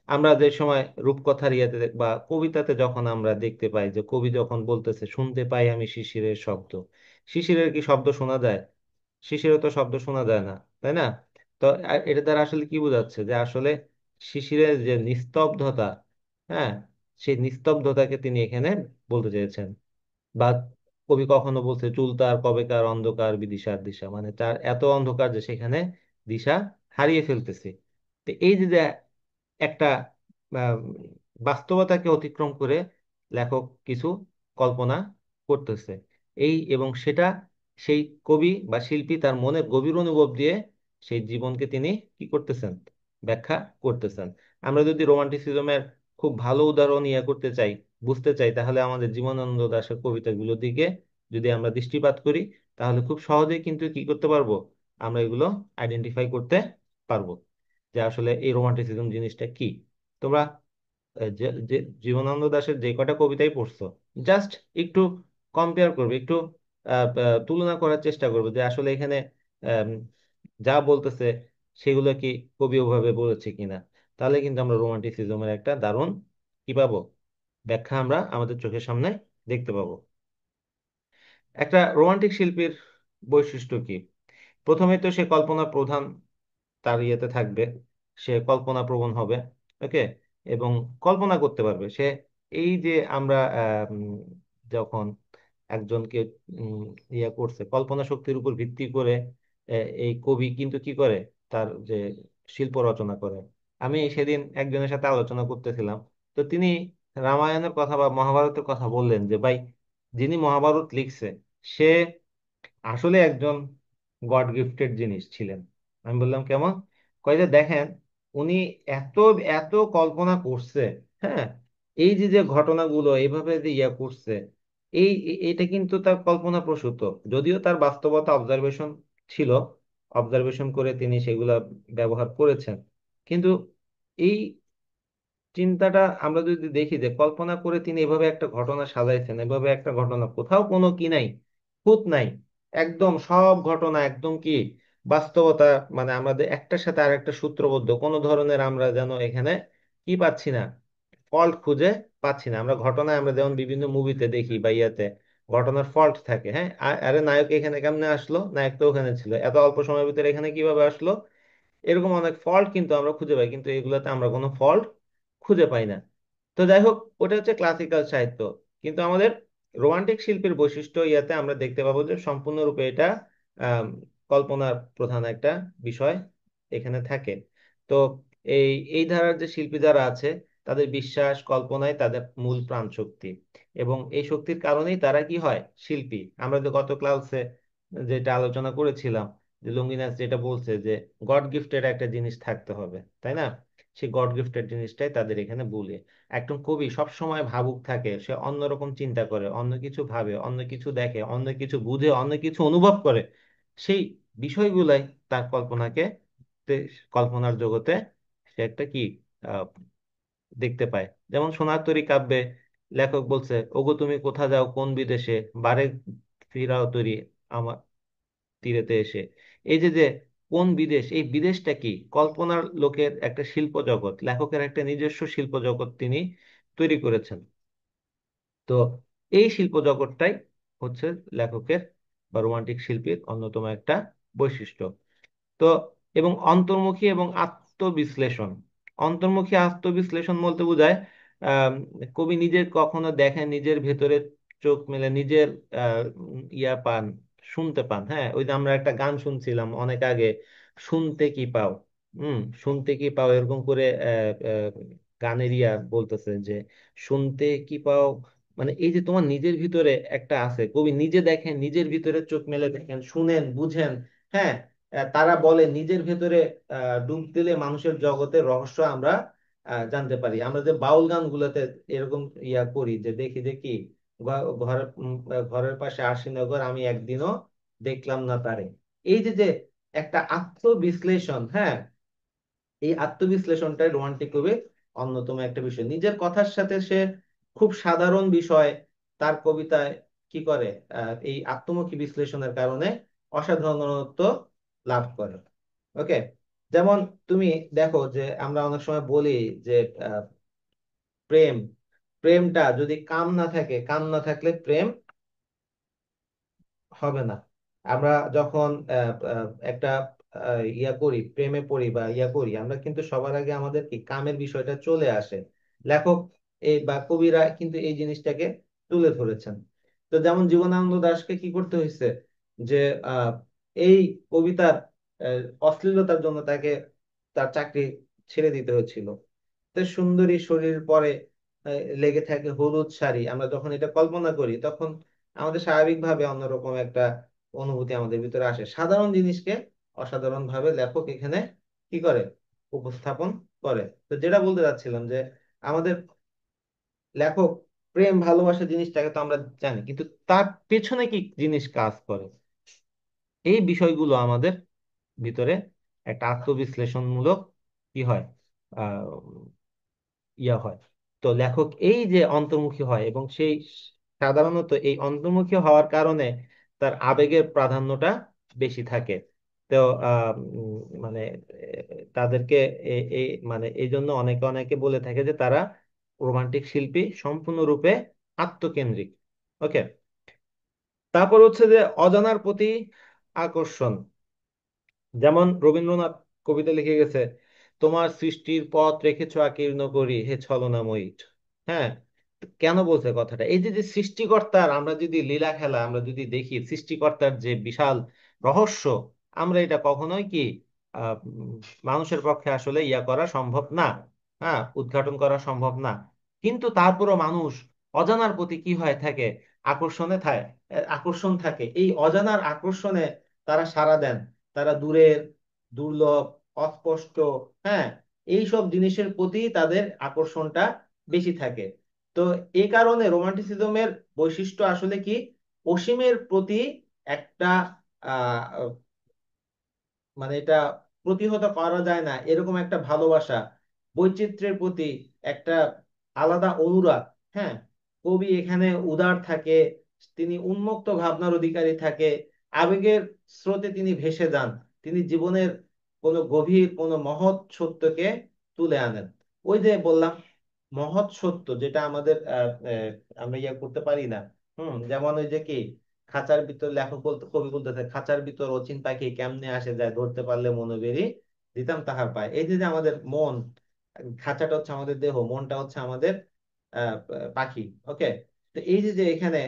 আমরা যে সময় রূপকথার ইয়েতে বা কবিতাতে যখন আমরা দেখতে পাই যে কবি যখন বলতেছে শুনতে পাই আমি শিশিরের শব্দ, শিশিরের কি শব্দ শোনা যায়? শিশিরে তো শব্দ শোনা যায় না, তাই না? তো এটা দ্বারা আসলে কি বোঝাচ্ছে যে আসলে শিশিরের যে নিস্তব্ধতা, হ্যাঁ, সেই নিস্তব্ধতাকে তিনি এখানে বলতে চেয়েছেন। বা কবি কখনো বলছে চুল তার কবেকার অন্ধকার বিদিশার দিশা, মানে তার এত অন্ধকার যে সেখানে দিশা হারিয়ে ফেলতেছে। তো এই যে যে একটা আহ, বাস্তবতাকে অতিক্রম করে লেখক কিছু কল্পনা করতেছে, এই এবং সেটা সেই কবি বা শিল্পী তার মনের গভীর অনুভব দিয়ে সেই জীবনকে তিনি কি করতেছেন, ব্যাখ্যা করতেছেন। আমরা যদি রোমান্টিসিজমের খুব ভালো উদাহরণ ইয়ে করতে চাই, বুঝতে চাই, তাহলে আমাদের জীবনানন্দ দাশের কবিতাগুলোর দিকে যদি আমরা দৃষ্টিপাত করি, তাহলে খুব সহজেই কিন্তু কি করতে পারবো, আমরা এগুলো আইডেন্টিফাই করতে পারবো যে আসলে এই রোমান্টিসিজম জিনিসটা কি। তোমরা যে যে জীবনানন্দ দাশের যে কটা কবিতাই পড়ছো, জাস্ট একটু কম্পেয়ার করবে, একটু তুলনা করার চেষ্টা করবে যে আসলে এখানে আম, যা বলতেছে সেগুলো কি কবি ওভাবে বলেছে কিনা। তাহলে কিন্তু আমরা রোমান্টিসিজমের একটা দারুণ কি পাবো, ব্যাখ্যা আমরা আমাদের চোখের সামনে দেখতে পাবো। একটা রোমান্টিক শিল্পীর বৈশিষ্ট্য কি? প্রথমে তো সে কল্পনা প্রধান, তার ইয়েতে থাকবে, সে কল্পনা প্রবণ হবে। ওকে। এবং কল্পনা করতে পারবে সে। এই যে আমরা যখন একজনকে উম, ইয়ে করছে কল্পনা শক্তির উপর ভিত্তি করে, এই কবি কিন্তু কি করে, তার যে শিল্প রচনা করে। আমি সেদিন একজনের সাথে আলোচনা করতেছিলাম, তো তিনি রামায়ণের কথা বা মহাভারতের কথা বললেন যে ভাই, যিনি মহাভারত লিখছে সে আসলে একজন গড গিফটেড জিনিস ছিলেন। আমি বললাম কেমন? কয় যে দেখেন, উনি এত এত কল্পনা করছে, হ্যাঁ, এই যে যে ঘটনাগুলো এইভাবে যে ইয়া করছে, এটা কিন্তু তার কল্পনা প্রসূত। যদিও তার বাস্তবতা অবজারভেশন ছিল, অবজারভেশন করে তিনি সেগুলা ব্যবহার করেছেন, কিন্তু এই চিন্তাটা আমরা যদি দেখি যে কল্পনা করে তিনি এভাবে একটা ঘটনা সাজাইছেন, এভাবে একটা ঘটনা কোথাও কোনো কি নাই, খুঁত নাই, একদম সব ঘটনা একদম কি বাস্তবতা, মানে আমাদের একটার সাথে আর একটা সূত্রবদ্ধ, কোনো ধরনের আমরা যেন এখানে কি পাচ্ছি না, ফল্ট খুঁজে পাচ্ছি না। আমরা ঘটনায় আমরা যেমন বিভিন্ন মুভিতে দেখি বা ইয়াতে ঘটনার ফল্ট থাকে, হ্যাঁ, আরে নায়ক এখানে কেমনে আসলো, নায়ক তো ওখানে ছিল, এত অল্প সময়ের ভিতরে এখানে কিভাবে আসলো, এরকম অনেক ফল্ট কিন্তু আমরা খুঁজে পাই, কিন্তু এগুলোতে আমরা কোনো ফল্ট খুঁজে পাই না। তো যাই হোক, ওটা হচ্ছে ক্লাসিক্যাল সাহিত্য। কিন্তু আমাদের রোমান্টিক শিল্পের বৈশিষ্ট্য ইয়াতে আমরা দেখতে পাবো যে সম্পূর্ণরূপে এটা আম, কল্পনার প্রধান একটা বিষয় এখানে থাকে। তো এই এই ধারার যে শিল্পী যারা আছে, তাদের বিশ্বাস কল্পনায় তাদের মূল প্রাণ শক্তি, এবং এই শক্তির কারণেই তারা কি হয়, শিল্পী। আমরা যে গত ক্লাসে যেটা আলোচনা করেছিলাম, যে লুমিনাস যেটা বলছে যে গড গিফটেড একটা জিনিস থাকতে হবে, তাই না? সেই গড গিফটেড জিনিসটাই তাদের এখানে বলে। একজন কবি সব সময় ভাবুক থাকে, সে অন্যরকম চিন্তা করে, অন্য কিছু ভাবে, অন্য কিছু দেখে, অন্য কিছু বুঝে, অন্য কিছু অনুভব করে। সেই বিষয়গুলাই তার কল্পনাকে কল্পনার জগতে সে একটা কি আহ, দেখতে পায়। যেমন সোনার তরী কাব্যে লেখক বলছে, ওগো তুমি কোথা যাও কোন বিদেশে, বারে ফিরাও তরী আমার তীরেতে এসে। এই যে যে কোন বিদেশ, এই বিদেশটা কি কল্পনার লোকের একটা শিল্প জগৎ, লেখকের একটা নিজস্ব শিল্প জগৎ তিনি তৈরি করেছেন। তো এই শিল্প জগৎটাই হচ্ছে লেখকের বা রোমান্টিক শিল্পীর অন্যতম একটা বৈশিষ্ট্য। তো এবং অন্তর্মুখী এবং আত্মবিশ্লেষণ। অন্তর্মুখী আত্মবিশ্লেষণ বলতে বোঝায় আহ, কবি নিজের কখনো দেখেন, নিজের ভেতরে চোখ মেলে নিজের ইয়া পান, শুনতে পান। হ্যাঁ, ওই যে আমরা একটা গান শুনছিলাম অনেক আগে, শুনতে কি পাও, শুনতে কি পাও, এরকম করে গানের ইয়া বলতেছে যে শুনতে কি পাও, মানে এই যে তোমার নিজের ভিতরে একটা আছে, কবি নিজে দেখেন, নিজের ভিতরে চোখ মেলে দেখেন, শুনেন, বুঝেন। হ্যাঁ, তারা বলে নিজের ভেতরে ডুব দিলে মানুষের জগতের রহস্য আমরা জানতে পারি। আমরা যে বাউল গানগুলোতে এরকম ইয়া করি, যে দেখি যে কি ঘরের ঘরের পাশে আশিনগর আমি একদিনও দেখলাম না তারে। এই যে যে একটা আত্মবিশ্লেষণ, হ্যাঁ, এই আত্মবিশ্লেষণটাই রোমান্টিক কবির অন্যতম একটা বিষয়। নিজের কথার সাথে সে খুব সাধারণ বিষয় তার কবিতায় কি করে, এই আত্মমুখী বিশ্লেষণের কারণে অসাধারণত্ব লাভ করে। ওকে। যেমন তুমি দেখো যে আমরা অনেক সময় বলি যে আহ, প্রেম, প্রেমটা যদি কাম না থাকে, কাম না থাকলে প্রেম হবে না। আমরা যখন একটা ইয়া করি, প্রেমে পড়ি বা ইয়া করি, আমরা কিন্তু সবার আগে আমাদের কি কামের বিষয়টা চলে আসে। লেখক এই বা কবিরা কিন্তু এই জিনিসটাকে তুলে ধরেছেন। তো যেমন জীবনানন্দ দাশকে কি করতে হয়েছে, যে আহ, এই কবিতার অশ্লীলতার জন্য তাকে তার চাকরি ছেড়ে দিতে হয়েছিল। তো সুন্দরী শরীর পরে লেগে থাকে হলুদ শাড়ি, আমরা যখন এটা কল্পনা করি তখন আমাদের স্বাভাবিকভাবে অন্যরকম একটা অনুভূতি আমাদের ভিতরে আসে। সাধারণ জিনিসকে অসাধারণ ভাবে লেখক এখানে কি করে, উপস্থাপন করে। তো যেটা বলতে চাচ্ছিলাম যে আমাদের লেখক প্রেম ভালোবাসা জিনিসটাকে তো আমরা জানি, কিন্তু তার পেছনে কি জিনিস কাজ করে, এই বিষয়গুলো আমাদের ভিতরে একটা আত্মবিশ্লেষণমূলক কি হয়, আহ ইয়া হয়। তো লেখক এই যে অন্তর্মুখী হয়, এবং সেই সাধারণত এই অন্তর্মুখী হওয়ার কারণে তার আবেগের প্রাধান্যটা বেশি থাকে। তো মানে তাদেরকে মানে এই জন্য অনেকে অনেকে বলে থাকে যে তারা রোমান্টিক শিল্পী সম্পূর্ণরূপে আত্মকেন্দ্রিক। ওকে। তারপর হচ্ছে যে অজানার প্রতি আকর্ষণ। যেমন রবীন্দ্রনাথ কবিতা লিখে গেছে, তোমার সৃষ্টির পথ রেখেছো আকীর্ণ করি হে ছলনাময়ী। হ্যাঁ, কেন বলছে কথাটা, এই যে যে সৃষ্টিকর্তার আমরা যদি লীলা খেলা আমরা যদি দেখি, সৃষ্টিকর্তার যে বিশাল রহস্য, আমরা এটা কখনোই কি মানুষের পক্ষে আসলে ইয়া করা সম্ভব না, হ্যাঁ, উদ্ঘাটন করা সম্ভব না। কিন্তু তারপরও মানুষ অজানার প্রতি কি হয় থাকে, আকর্ষণে থাকে, আকর্ষণ থাকে। এই অজানার আকর্ষণে তারা সাড়া দেন। তারা দূরের, দুর্লভ, অস্পষ্ট, হ্যাঁ, এইসব জিনিসের প্রতি তাদের আকর্ষণটা বেশি থাকে। তো এই কারণে রোমান্টিসিজমের বৈশিষ্ট্য আসলে কি, অসীমের প্রতি একটা আহ মানে এটা প্রতিহত করা যায় না এরকম একটা ভালোবাসা, বৈচিত্র্যের প্রতি একটা আলাদা অনুরাগ। হ্যাঁ, কবি এখানে উদার থাকে, তিনি উন্মুক্ত ভাবনার অধিকারী থাকে, আবেগের স্রোতে তিনি ভেসে যান, তিনি জীবনের কোনো গভীর কোনো মহৎ সত্যকে তুলে আনেন। ওই যে বললাম, মহৎ সত্য যেটা আমাদের আমরা ইয়ে করতে পারি না। যেমন ওই যে কি, খাঁচার ভিতর লেখক বলতে কবি বলতেছে, খাঁচার ভিতর অচিন পাখি কেমনে আসে যায়, ধরতে পারলে মনোবেরি দিতাম তাহার পায়। এই যে যে আমাদের মন, খাঁচাটা হচ্ছে আমাদের দেহ, মনটা হচ্ছে আমাদের পাখি। ওকে। তো এই যে যে এখানে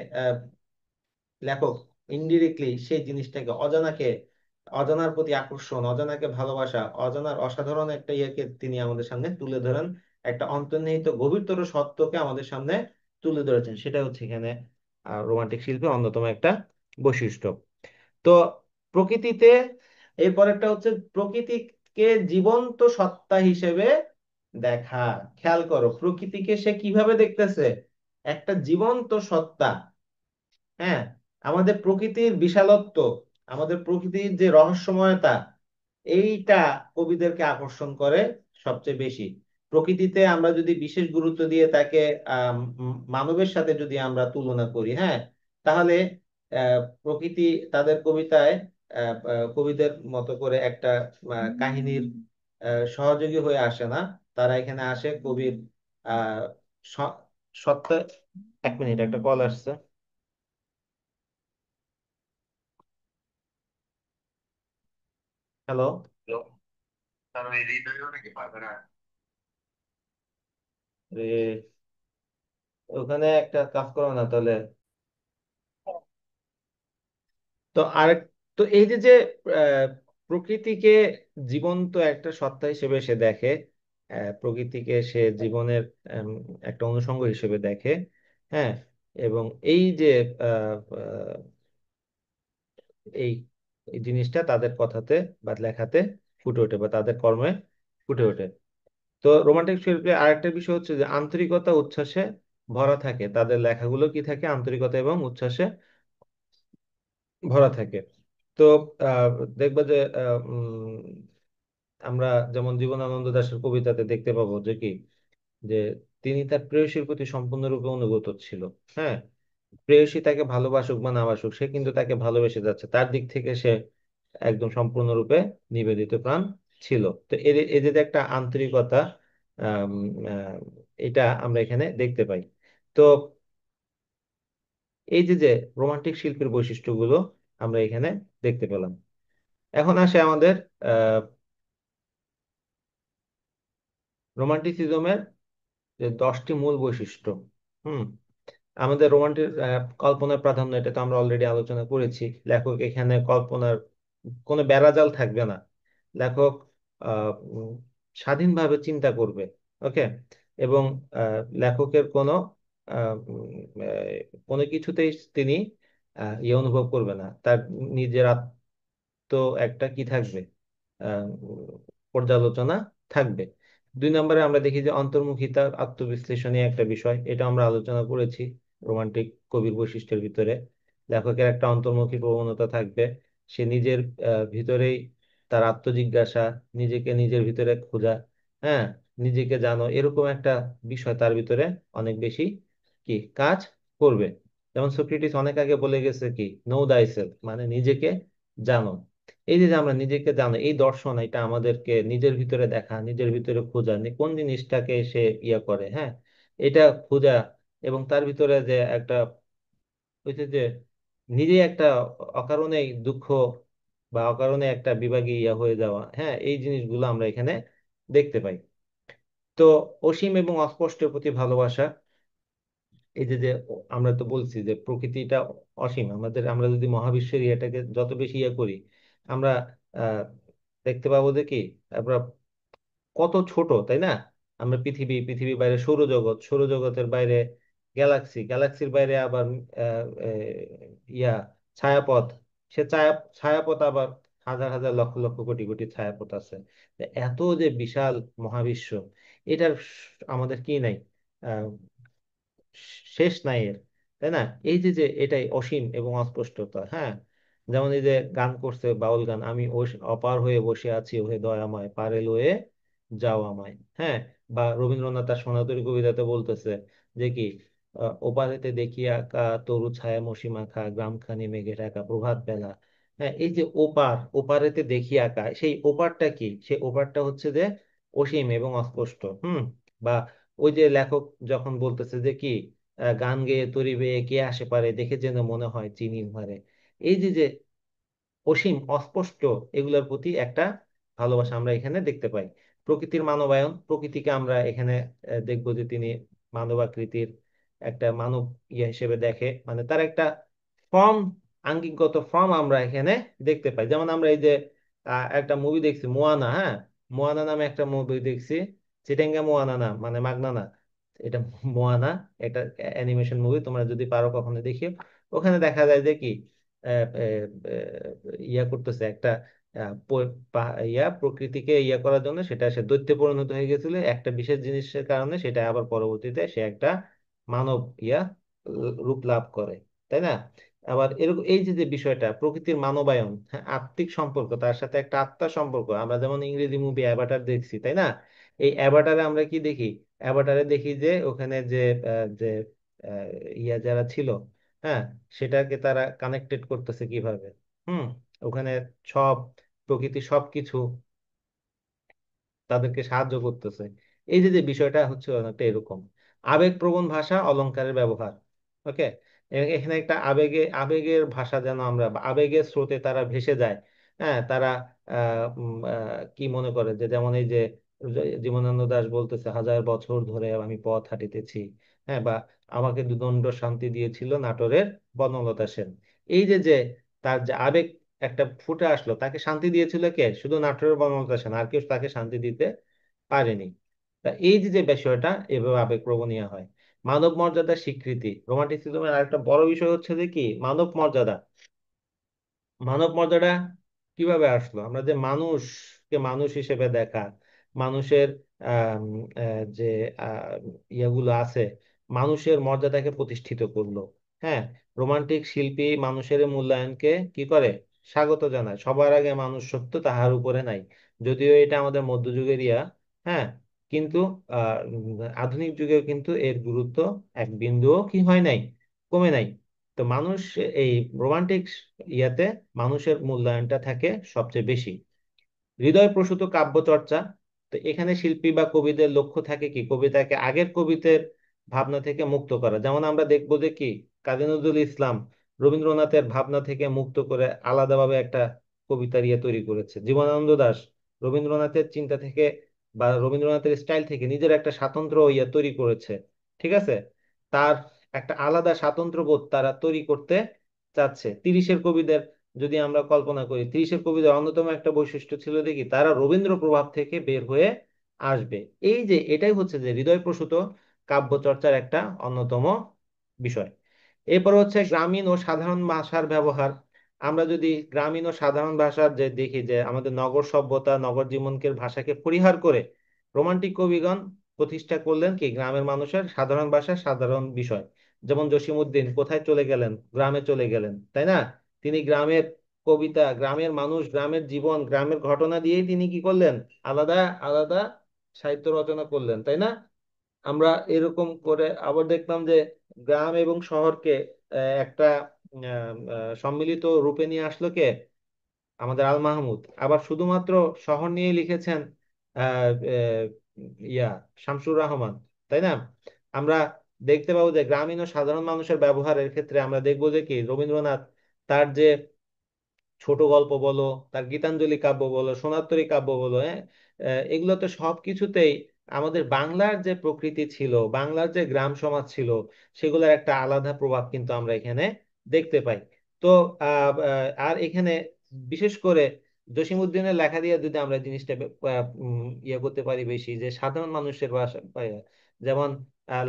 লেখক ইনডিরেক্টলি সেই জিনিসটাকে, অজানাকে, অজানার প্রতি আকর্ষণ, অজানাকে ভালোবাসা, অজানার অসাধারণ একটা ইয়েকে তিনি আমাদের সামনে তুলে ধরেন, একটা অন্তর্নিহিত গভীরতর সত্যকে আমাদের সামনে তুলে ধরেছেন। সেটা হচ্ছে এখানে রোমান্টিক শিল্পের অন্যতম একটা বৈশিষ্ট্য। তো প্রকৃতিতে এরপর একটা হচ্ছে প্রকৃতিকে জীবন্ত সত্তা হিসেবে দেখা। খেয়াল করো প্রকৃতিকে সে কিভাবে দেখতেছে, একটা জীবন্ত সত্তা। হ্যাঁ, আমাদের প্রকৃতির বিশালত্ব, আমাদের প্রকৃতির যে রহস্যময়তা, এইটা কবিদেরকে আকর্ষণ করে সবচেয়ে বেশি। প্রকৃতিতে আমরা যদি বিশেষ গুরুত্ব দিয়ে তাকে মানবের সাথে যদি আমরা তুলনা করি, হ্যাঁ, তাহলে প্রকৃতি তাদের কবিতায় কবিদের মতো করে একটা কাহিনীর সহযোগী হয়ে আসে না। তারা এখানে আসে কবির আহ স- সত্তা। এক মিনিট, একটা কল আসছে। হ্যালো। ওখানে একটা কাজ করো না তাহলে। তো আরেক, তো এই যে যে আহ, প্রকৃতিকে জীবন্ত একটা সত্তা হিসেবে সে দেখে, প্রকৃতিকে সে জীবনের আম, একটা অনুষঙ্গ হিসেবে দেখে। হ্যাঁ, এবং এই যে আহ, আহ, এই এই জিনিসটা তাদের কথাতে বা লেখাতে ফুটে ওঠে, বা তাদের কর্মে ফুটে ওঠে। তো রোমান্টিক শিল্পের আরেকটা বিষয় হচ্ছে যে আন্তরিকতা উচ্ছ্বাসে ভরা থাকে, তাদের লেখাগুলো কি থাকে, আন্তরিকতা এবং উচ্ছ্বাসে ভরা থাকে। তো আহ, দেখবা যে আমরা যেমন জীবনানন্দ দাশের কবিতাতে দেখতে পাবো যে কি, যে তিনি তার প্রেয়সীর প্রতি সম্পূর্ণরূপে অনুগত ছিল। হ্যাঁ, প্রেয়সী তাকে ভালোবাসুক বা না বাসুক, সে কিন্তু তাকে ভালোবেসে যাচ্ছে, তার দিক থেকে সে একদম সম্পূর্ণরূপে নিবেদিত প্রাণ ছিল। তো এদের যে একটা আন্তরিকতা, আম, আহ, এটা আমরা এখানে দেখতে পাই। তো এই যে যে রোমান্টিক শিল্পের বৈশিষ্ট্যগুলো আমরা এখানে দেখতে পেলাম। এখন আসে আমাদের রোমান্টিসিজমের যে 10টি মূল বৈশিষ্ট্য। হুম আমাদের রোমান্টিক কল্পনার প্রাধান্য, এটা তো আমরা অলরেডি আলোচনা করেছি। লেখক এখানে কল্পনার কোনো বেড়াজাল থাকবে না। লেখক উম, স্বাধীনভাবে চিন্তা করবে। ওকে। এবং লেখকের কোনো কিছুতেই তিনি ইয়ে অনুভব করবে না। তার নিজের তো একটা কি থাকবে, পর্যালোচনা থাকবে। 2 নম্বরে আমরা দেখি যে অন্তর্মুখিতা, আত্মবিশ্লেষণী একটা বিষয়, এটা আমরা আলোচনা করেছি। রোমান্টিক কবির বৈশিষ্ট্যের ভিতরে লেখকের একটা অন্তর্মুখী প্রবণতা থাকবে। সে নিজের ভিতরেই তার আত্মজিজ্ঞাসা, নিজেকে নিজের ভিতরে খোঁজা, হ্যাঁ, নিজেকে জানো, এরকম একটা বিষয় তার ভিতরে অনেক বেশি কি কাজ করবে। যেমন সক্রেটিস অনেক আগে বলে গেছে কি, নো দাই সেলফ, মানে নিজেকে জানো। এই যে যে আমরা নিজেকে জানো, এই দর্শন, এটা আমাদেরকে নিজের ভিতরে দেখা, নিজের ভিতরে খোঁজা, কোন জিনিসটাকে সে ইয়ে করে, হ্যাঁ, এটা খোঁজা। এবং তার ভিতরে যে একটা হচ্ছে যে নিজে একটা অকারণেই দুঃখ বা অকারণে একটা বিভাগী ইয়া হয়ে যাওয়া, হ্যাঁ, এই জিনিসগুলো আমরা এখানে দেখতে পাই। তো অসীম এবং অস্পষ্টের প্রতি ভালোবাসা, এই যে যে আমরা তো বলছি যে প্রকৃতিটা অসীম, আমরা যদি মহাবিশ্বের ইয়েটাকে যত বেশি ইয়ে করি, আমরা আহ দেখতে পাবো যে কি আমরা কত ছোট, তাই না? আমরা পৃথিবীর বাইরে সৌরজগৎ, সৌরজগতের বাইরে গ্যালাক্সির বাইরে আবার ইয়া ছায়াপথ, সে ছায়াপথ আবার হাজার হাজার লক্ষ লক্ষ কোটি কোটি ছায়াপথ আছে। তো এত যে বিশাল মহাবিশ্ব, এটার আমাদের কি নাই, শেষ নাই এর, তাই না? এই যে যে এটাই অসীম এবং অস্পষ্টতা, হ্যাঁ। যেমন এই যে গান করছে বাউল গান, আমি অপার হয়ে বসে আছি ওহে দয়াময়, পারে লয়ে যাও আমায়, হ্যাঁ। বা রবীন্দ্রনাথ তার সোনাতরী কবিতাতে বলতেছে যে কি, ওপারেতে দেখি আঁকা তরু ছায়া মসি মাখা, গ্রামখানি মেঘে ঢাকা প্রভাত বেলা। হ্যাঁ, এই যে ওপারেতে দেখি আঁকা, সেই ওপারটা কি? সেই ওপারটা হচ্ছে যে অসীম এবং অস্পষ্ট। বা ওই যে লেখক যখন বলতেছে যে কি, গান গেয়ে তরি বেয়ে কে আসে পারে, দেখে যেন মনে হয় চিনির ভারে। এই যে যে অসীম অস্পষ্ট, এগুলোর প্রতি একটা ভালোবাসা আমরা এখানে দেখতে পাই। প্রকৃতির মানবায়ন, প্রকৃতিকে আমরা এখানে দেখবো যে তিনি মানবাকৃতির একটা মানব ইয়ে হিসেবে দেখে, মানে তার একটা ফর্ম, আঙ্গিকগত ফর্ম আমরা এখানে দেখতে পাই। যেমন আমরা এই যে একটা মুভি দেখছি মোয়ানা, হ্যাঁ, মোয়ানা নামে একটা মুভি দেখছি। চিটাঙ্গা মোয়ানা না, মানে মাগনা না, এটা মোয়ানা, এটা অ্যানিমেশন মুভি, তোমরা যদি পারো কখনো দেখিও। ওখানে দেখা যায় যে কি, আহ, ইয়া করতেছে একটা প্রকৃতিকে ইয়া করার জন্য সেটা সে দৈত্যে পরিণত হয়ে গেছিল একটা বিশেষ জিনিসের কারণে, সেটা আবার পরবর্তীতে সে একটা মানব ইয়া রূপ লাভ করে, তাই না? আবার এরকম এই যে যে বিষয়টা প্রকৃতির মানবায়ন, হ্যাঁ, আত্মিক সম্পর্ক, তার সাথে একটা আত্মার সম্পর্ক। আমরা যেমন ইংরেজি মুভি অ্যাভাটার দেখছি, তাই না? এই অ্যাভাটারে আমরা কি দেখি? অ্যাভাটারে দেখি যে ওখানে যে যে আহ, ইয়া যারা ছিল, হ্যাঁ, সেটাকে তারা কানেক্টেড করতেছে কিভাবে। হুম ওখানে সব প্রকৃতি সবকিছু তাদেরকে সাহায্য করতেছে। এই যে যে বিষয়টা হচ্ছে অনেকটা এরকম। আবেগপ্রবণ ভাষা, অলংকারের ব্যবহার। ওকে। এখানে একটা আবেগের ভাষা, যেন আমরা বা আবেগের স্রোতে তারা ভেসে যায়। হ্যাঁ, তারা কি মনে করে যে, যেমন এই যে জীবনানন্দ দাশ বলতেছে, হাজার বছর ধরে আমি পথ হাঁটিতেছি, হ্যাঁ, বা আমাকে দুদণ্ড শান্তি দিয়েছিল নাটোরের বনলতা সেন। এই যে যে তার যে আবেগ একটা ফুটে আসলো, তাকে শান্তি দিয়েছিল কে? শুধু নাটোরের বনলতা সেন, আর কেউ তাকে শান্তি দিতে পারেনি। তা এই যে যে বিষয়টা এভাবে আবেগপ্রবণ হয়। মানব মর্যাদার স্বীকৃতি, রোমান্টিসিজমের আরেকটা বড় বিষয় হচ্ছে যে কি, মানব মর্যাদা। মানব মর্যাদা কিভাবে আসলো? আমরা যে মানুষকে মানুষ হিসেবে দেখা, মানুষের আম, যে ইয়েগুলো আছে, মানুষের মর্যাদাকে প্রতিষ্ঠিত করলো। হ্যাঁ, রোমান্টিক শিল্পী মানুষের মূল্যায়নকে কি করে? স্বাগত জানায়। সবার আগে মানুষ সত্য, তাহার উপরে নাই। যদিও এটা আমাদের মধ্যযুগের ইয়া, হ্যাঁ, কিন্তু আধুনিক যুগেও কিন্তু এর গুরুত্ব এক বিন্দুও কি হয় নাই, কমে নাই। তো মানুষ এই রোমান্টিক ইয়াতে মানুষের মূল্যায়নটা থাকে সবচেয়ে বেশি। হৃদয় প্রসূত কাব্য চর্চা, তো এখানে শিল্পী বা কবিদের লক্ষ্য থাকে কি, কবিতাকে আগের কবিদের ভাবনা থেকে মুক্ত করা। যেমন আমরা দেখবো যে কি, কাজী নজরুল ইসলাম রবীন্দ্রনাথের ভাবনা থেকে মুক্ত করে আলাদাভাবে একটা কবিতার ইয়ে তৈরি করেছে। জীবনানন্দ দাশ রবীন্দ্রনাথের চিন্তা থেকে বা রবীন্দ্রনাথের স্টাইল থেকে নিজের একটা স্বাতন্ত্র্য ইয়ে তৈরি করেছে। ঠিক আছে, তার একটা আলাদা স্বাতন্ত্র্য বোধ তারা তৈরি করতে চাচ্ছে। তিরিশের কবিদের যদি আমরা কল্পনা করি, তিরিশের কবিদের অন্যতম একটা বৈশিষ্ট্য ছিল দেখি তারা রবীন্দ্র প্রভাব থেকে বের হয়ে আসবে। এই যে এটাই হচ্ছে যে হৃদয়প্রসূত কাব্য চর্চার একটা অন্যতম বিষয়। এরপর হচ্ছে গ্রামীণ ও সাধারণ ভাষার ব্যবহার। আমরা যদি গ্রামীণ ও সাধারণ ভাষার যে দেখি যে আমাদের নগর সভ্যতা নগর জীবনকে ভাষাকে পরিহার করে রোমান্টিক কবিগণ প্রতিষ্ঠা করলেন কি গ্রামের মানুষের সাধারণ ভাষা সাধারণ বিষয়। যেমন জসিমউদ্দিন কোথায় চলে গেলেন, গ্রামে চলে গেলেন, তাই না? তিনি গ্রামের কবিতা, গ্রামের মানুষ, গ্রামের জীবন, গ্রামের ঘটনা দিয়েই তিনি কি করলেন, আলাদা আলাদা সাহিত্য রচনা করলেন, তাই না? আমরা এরকম করে আবার দেখলাম যে গ্রাম এবং শহরকে একটা সম্মিলিত রূপে নিয়ে আসলো কে, আমাদের আল মাহমুদ। আবার শুধুমাত্র শহর নিয়ে লিখেছেন আহ আহ, ইয়া শামসুর রহমান, তাই না? আমরা দেখতে পাবো যে গ্রামীণ ও সাধারণ মানুষের ব্যবহারের ক্ষেত্রে আমরা দেখবো যে কি রবীন্দ্রনাথ তার যে ছোট গল্প বলো, তার গীতাঞ্জলি কাব্য বলো, সোনারতরী কাব্য বলো, হ্যাঁ, এগুলোতে সব কিছুতেই আমাদের বাংলার যে প্রকৃতি ছিল, বাংলার যে গ্রাম সমাজ ছিল, সেগুলোর একটা আলাদা প্রভাব কিন্তু আমরা এখানে দেখতে পাই। তো আর এখানে বিশেষ করে জসিমউদ্দিনের লেখা দিয়ে যদি আমরা জিনিসটা ইয়ে করতে পারি বেশি, যে সাধারণ মানুষের ভাষা যেমন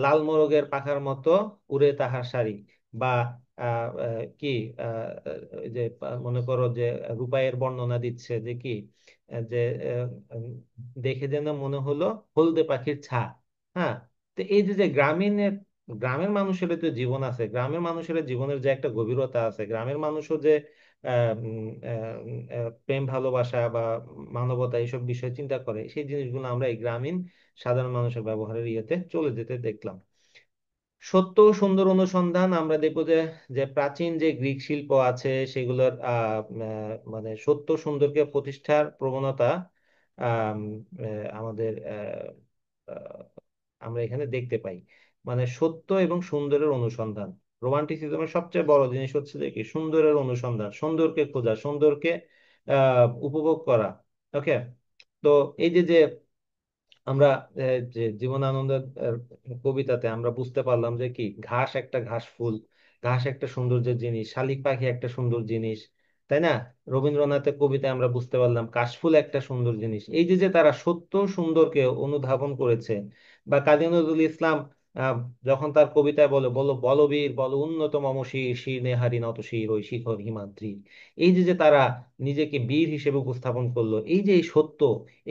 লাল মোরগের পাখার মতো উড়ে তাহার শাড়ি, বা কি যে মনে করো যে রূপাইয়ের বর্ণনা দিচ্ছে যে কি যে উম, দেখে যেন মনে হলো হলদে পাখির ছা। হ্যাঁ, তো এই যে যে গ্রামের মানুষের তো জীবন আছে, গ্রামের মানুষের জীবনের যে একটা গভীরতা আছে, গ্রামের মানুষও যে প্রেম ভালোবাসা বা মানবতা এইসব বিষয় চিন্তা করে, সেই জিনিসগুলো আমরা এই গ্রামীণ সাধারণ মানুষের ব্যবহারের ইয়েতে চলে যেতে দেখলাম। সত্য ও সুন্দর অনুসন্ধান আমরা দেখবো যে যে প্রাচীন যে গ্রিক শিল্প আছে সেগুলোর মানে সত্য সুন্দরকে প্রতিষ্ঠার প্রবণতা আম, আমাদের আমরা এখানে দেখতে পাই। মানে সত্য এবং সুন্দরের অনুসন্ধান, রোমান্টিসিজমের সবচেয়ে বড় জিনিস হচ্ছে যে কি সুন্দরের অনুসন্ধান, সুন্দরকে খোঁজা, সুন্দরকে উপভোগ করা। ওকে, তো এই যে যে আমরা যে জীবনানন্দের কবিতাতে আমরা বুঝতে পারলাম যে কি ঘাস একটা ঘাস ফুল, ঘাস একটা সৌন্দর্যের জিনিস, শালিক পাখি একটা সুন্দর জিনিস, তাই না? রবীন্দ্রনাথের কবিতায় আমরা বুঝতে পারলাম কাশফুল একটা সুন্দর জিনিস। এই যে যে তারা সত্য সুন্দরকে অনুধাবন করেছে। বা কাজী নজরুল ইসলাম আহ, যখন তার কবিতায় বলে বলো বলবীর বলো উন্নত মম শির শির নেহারি নত শির ওই শিখর হিমাদ্রি, এই যে যে তারা নিজেকে বীর হিসেবে উপস্থাপন করলো, এই যে এই সত্য,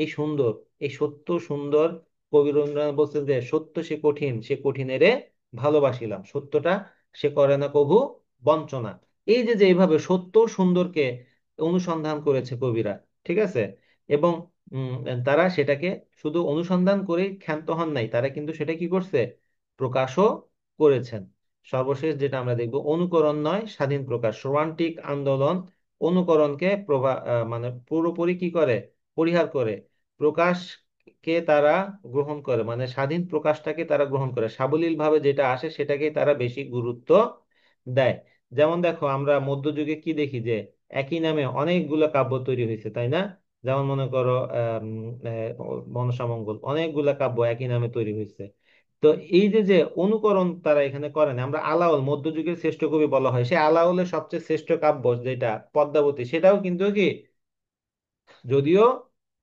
এই সুন্দর, এই সত্য সুন্দর, কবি রবীন্দ্রনাথ বলছেন যে সত্য সে কঠিন, সে কঠিনেরে ভালোবাসিলাম, সত্যটা সে করে না কভু বঞ্চনা। এই যে যে এইভাবে সত্য সুন্দরকে অনুসন্ধান করেছে কবিরা, ঠিক আছে? এবং উম, তারা সেটাকে শুধু অনুসন্ধান করে ক্ষান্ত হন নাই, তারা কিন্তু সেটা কি করছে, প্রকাশও করেছেন। সর্বশেষ যেটা আমরা দেখব, অনুকরণ নয় স্বাধীন প্রকাশ, রোমান্টিক আন্দোলন অনুকরণকে মানে পুরোপুরি কি করে, পরিহার করে, প্রকাশকে তারা গ্রহণ করে, মানে স্বাধীন প্রকাশটাকে তারা গ্রহণ করে, সাবলীল ভাবে যেটা আসে সেটাকেই তারা বেশি গুরুত্ব দেয়। যেমন দেখো আমরা মধ্যযুগে কি দেখি যে একই নামে অনেকগুলো কাব্য তৈরি হয়েছে, তাই না? যেমন মনে করো মনসামঙ্গল, অনেকগুলা কাব্য একই নামে তৈরি হয়েছে। তো এই যে যে অনুকরণ তারা এখানে করেন, আমরা আলাওল মধ্যযুগের শ্রেষ্ঠ কবি বলা হয়, সে আলাওলের সবচেয়ে শ্রেষ্ঠ কাব্য যেটা পদ্মাবতী, সেটাও কিন্তু কি, যদিও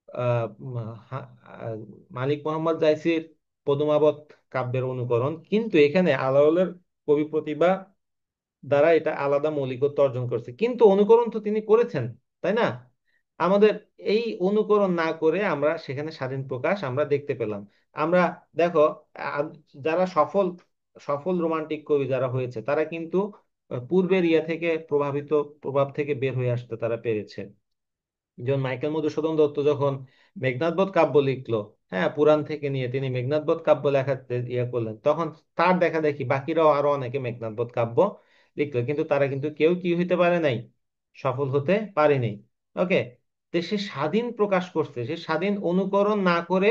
আহ, উম, হা- আহ, মালিক মোহাম্মদ জাইসির পদমাবত কাব্যের অনুকরণ, কিন্তু এখানে আলাওলের কবি প্রতিভা দ্বারা এটা আলাদা মৌলিকত্ব অর্জন করছে, কিন্তু অনুকরণ তো তিনি করেছেন, তাই না? আমাদের এই অনুকরণ না করে আমরা সেখানে স্বাধীন প্রকাশ আমরা দেখতে পেলাম। আমরা দেখো আহ, যারা সফল সফল রোমান্টিক কবি যারা হয়েছে তারা কিন্তু পূর্বের ইয়া থেকে প্রভাব থেকে বের হয়ে আসতে তারা পেরেছে। যেমন মাইকেল মধুসূদন দত্ত যখন মেঘনাদবধ কাব্য লিখলো, হ্যাঁ, পুরাণ থেকে নিয়ে তিনি মেঘনাদবধ কাব্য লেখাতে ইয়ে করলেন, তখন তার দেখা দেখি বাকিরাও আরো অনেকে মেঘনাদবধ কাব্য লিখলো, কিন্তু তারা কিন্তু কেউ কি হইতে পারে নাই, সফল হতে পারেনি। ওকে, তো সে স্বাধীন প্রকাশ করছে, সে স্বাধীন অনুকরণ না করে,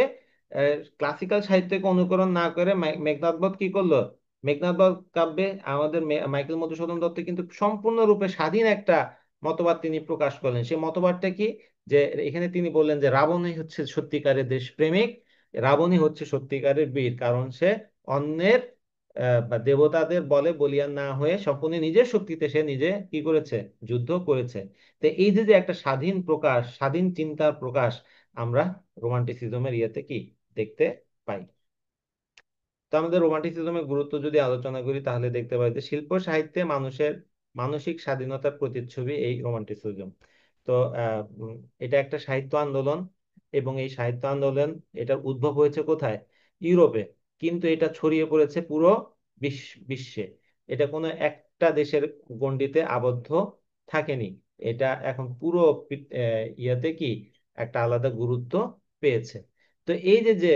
ক্লাসিক্যাল সাহিত্যকে অনুকরণ না করে মেঘনাদবধ কি করলো, মেঘনাদ বধ কাব্যে আমাদের মাইকেল মধুসূদন দত্ত কিন্তু সম্পূর্ণরূপে স্বাধীন একটা মতবাদ তিনি প্রকাশ করলেন। সেই মতবাদটা কি? যে এখানে তিনি বললেন যে রাবণই হচ্ছে সত্যিকারের দেশপ্রেমিক, রাবণই হচ্ছে সত্যিকারের বীর, কারণ সে অন্যের বা দেবতাদের বলে বলিয়ান না হয়ে সম্পূর্ণ নিজের শক্তিতে সে নিজে কি করেছে, যুদ্ধ করেছে। তো এই যে যে একটা স্বাধীন প্রকাশ, স্বাধীন চিন্তার প্রকাশ আমরা রোমান্টিসিজমের ইয়েতে কি দেখতে পাই। তো আমাদের রোমান্টিসিজমের গুরুত্ব যদি আলোচনা করি তাহলে দেখতে পাই যে শিল্প সাহিত্যে মানুষের মানসিক স্বাধীনতার প্রতিচ্ছবি এই রোমান্টিসিজম। তো এটা একটা সাহিত্য আন্দোলন, এবং এই সাহিত্য আন্দোলন, এটার উদ্ভব হয়েছে কোথায়? ইউরোপে। কিন্তু এটা ছড়িয়ে পড়েছে পুরো বিশ্বে। এটা কোনো একটা দেশের গণ্ডিতে আবদ্ধ থাকেনি। এটা এখন পুরো ইয়াতে কি একটা আলাদা গুরুত্ব পেয়েছে। তো এই যে যে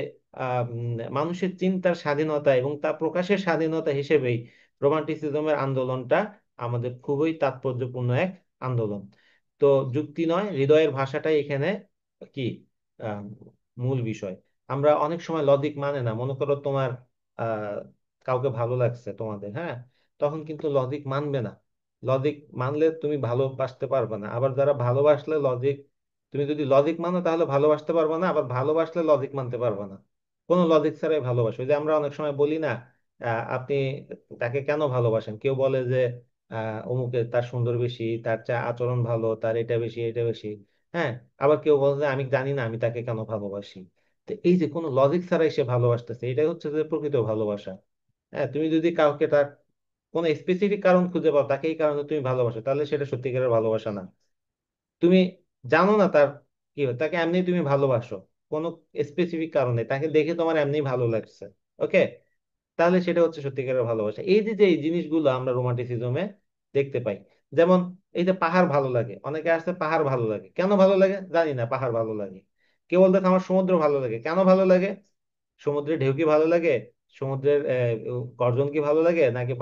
মানুষের চিন্তার স্বাধীনতা এবং তা প্রকাশের স্বাধীনতা হিসেবেই রোমান্টিসিজমের আন্দোলনটা আমাদের খুবই তাৎপর্যপূর্ণ এক আন্দোলন। তো যুক্তি নয়, হৃদয়ের ভাষাটাই এখানে কি আহ, মূল বিষয়। আমরা অনেক সময় লজিক মানে না, মনে করো তোমার আহ কাউকে ভালো লাগছে তোমাদের, হ্যাঁ, তখন কিন্তু লজিক মানবে না। লজিক মানলে তুমি ভালোবাসতে পারবে না। আবার যারা ভালোবাসলে লজিক, তুমি যদি লজিক মানো তাহলে ভালোবাসতে পারবে না, আবার ভালোবাসলে লজিক মানতে পারবে না। কোনো লজিক ছাড়াই ভালোবাসো। ওই যে আমরা অনেক সময় বলি না, আপনি তাকে কেন ভালোবাসেন? কেউ বলে যে অমুকে তার সুন্দর বেশি, তার চা আচরণ ভালো, তার এটা বেশি এটা বেশি। হ্যাঁ। আবার কেউ বলে যে আমি জানি না আমি তাকে কেন ভালোবাসি। তো এই যে কোনো লজিক ছাড়াই সে ভালোবাসতেছে, এটাই হচ্ছে যে প্রকৃত ভালোবাসা। হ্যাঁ, তুমি যদি কাউকে তার কোনো স্পেসিফিক কারণ খুঁজে পাও, তাকে এই কারণে তুমি ভালোবাসো, তাহলে সেটা সত্যিকারের ভালোবাসা না। তুমি জানো না তার কি হয়, তাকে এমনি তুমি ভালোবাসো, কোনো স্পেসিফিক কারণে তাকে দেখে তোমার এমনি ভালো লাগছে, ওকে, তাহলে সেটা হচ্ছে সত্যিকারের ভালোবাসা। এই যে যে এই জিনিসগুলো আমরা রোমান্টিসিজমে দেখতে পাই। যেমন এই যে পাহাড় ভালো লাগে, অনেকে আসছে পাহাড় ভালো লাগে, কেন ভালো লাগে জানি না, পাহাড় ভালো লাগে। কেউ বলতে আমার সমুদ্র ভালো লাগে, কেন ভালো লাগে? সমুদ্রের ঢেউ কি ভালো লাগে? সমুদ্রের গর্জন কি ভালো লাগে? নাকি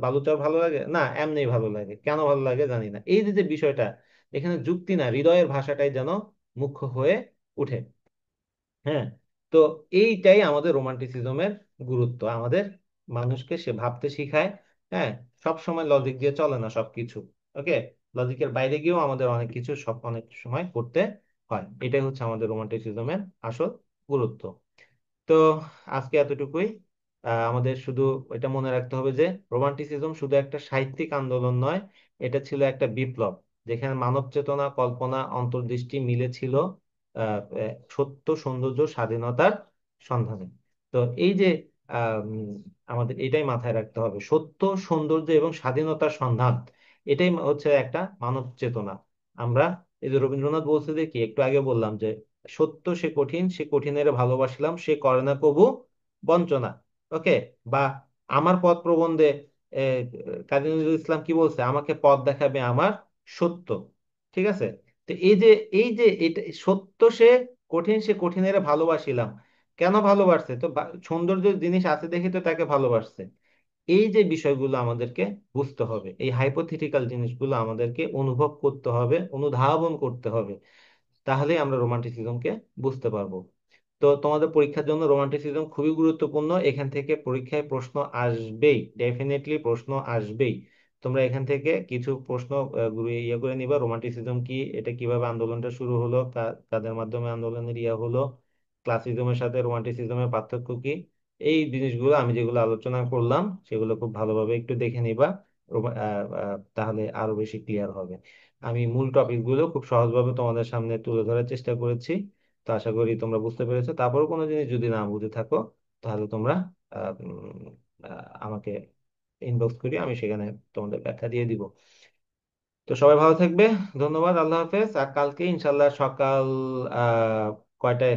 বালুচর ভালো লাগে? না, এমনি ভালো লাগে। কেন ভালো লাগে জানি না। এই যে যে বিষয়টা, এখানে যুক্তি না, হৃদয়ের ভাষাটাই যেন মুখ্য হয়ে উঠে। হ্যাঁ। তো এইটাই আমাদের রোমান্টিসিজমের গুরুত্ব, আমাদের মানুষকে সে ভাবতে শিখায়। হ্যাঁ। সব সময় লজিক দিয়ে চলে না সবকিছু, ওকে, লজিকের বাইরে গিয়েও আমাদের অনেক কিছু সব অনেক সময় করতে হয়। এটাই হচ্ছে আমাদের রোমান্টিসিজমের আসল গুরুত্ব। তো আজকে এতটুকুই। আমাদের শুধু এটা মনে রাখতে হবে যে রোমান্টিসিজম শুধু একটা সাহিত্যিক আন্দোলন নয়, এটা ছিল একটা বিপ্লব, যেখানে মানব চেতনা, কল্পনা, অন্তর্দৃষ্টি মিলে ছিল সত্য, সৌন্দর্য, স্বাধীনতার সন্ধানে। তো এই যে আমাদের এটাই মাথায় রাখতে হবে, সত্য, সৌন্দর্য এবং স্বাধীনতার সন্ধান, এটাই হচ্ছে একটা মানব চেতনা। আমরা এই যে রবীন্দ্রনাথ বলছে যে কি একটু আগে বললাম যে সত্য সে কঠিন, সে কঠিনের ভালোবাসলাম, সে করে না কবু বঞ্চনা, ওকে। বা আমার পথ প্রবন্ধে আহ, কাজী নজরুল ইসলাম কি বলছে, আমাকে পথ দেখাবে আমার সত্য। ঠিক আছে। তো এই যে এটা সত্য, সে কঠিন, সে কঠিনের ভালোবাসিলাম। কেন ভালোবাসছে? তো সৌন্দর্য জিনিস আছে দেখে তো তাকে ভালোবাসছে। এই যে বিষয়গুলো আমাদেরকে বুঝতে হবে, এই হাইপোথেটিক্যাল জিনিসগুলো আমাদেরকে অনুভব করতে হবে, অনুধাবন করতে হবে, তাহলে আমরা রোমান্টিসিজমকে বুঝতে পারবো। তো তোমাদের পরীক্ষার জন্য রোমান্টিসিজম খুবই গুরুত্বপূর্ণ। এখান থেকে পরীক্ষায় প্রশ্ন আসবেই, ডেফিনেটলি প্রশ্ন আসবেই। তোমরা এখান থেকে কিছু প্রশ্ন ইয়ে করে নিবা, রোমান্টিসিজম কি, এটা কিভাবে আন্দোলনটা শুরু হলো, কাদের মাধ্যমে আন্দোলনের ইয়ে হলো, ক্লাসিজমের সাথে রোমান্টিসিজমের পার্থক্য কি, এই জিনিসগুলো আমি যেগুলো আলোচনা করলাম সেগুলো খুব ভালোভাবে একটু দেখে নিবা। তাহলে আরো বেশি ক্লিয়ার হবে। আমি মূল টপিকগুলো খুব সহজভাবে তোমাদের সামনে তুলে ধরার চেষ্টা করেছি। তো আশা করি তোমরা বুঝতে পেরেছো। তারপরে কোনো জিনিস যদি না বুঝে থাকো তাহলে তোমরা আমাকে ইনবক্স করি, আমি সেখানে তোমাদের ব্যাখ্যা দিয়ে দিব। তো সবাই ভালো থাকবে। ধন্যবাদ। আল্লাহ হাফেজ। আর কালকে ইনশাল্লাহ সকাল কয়টায়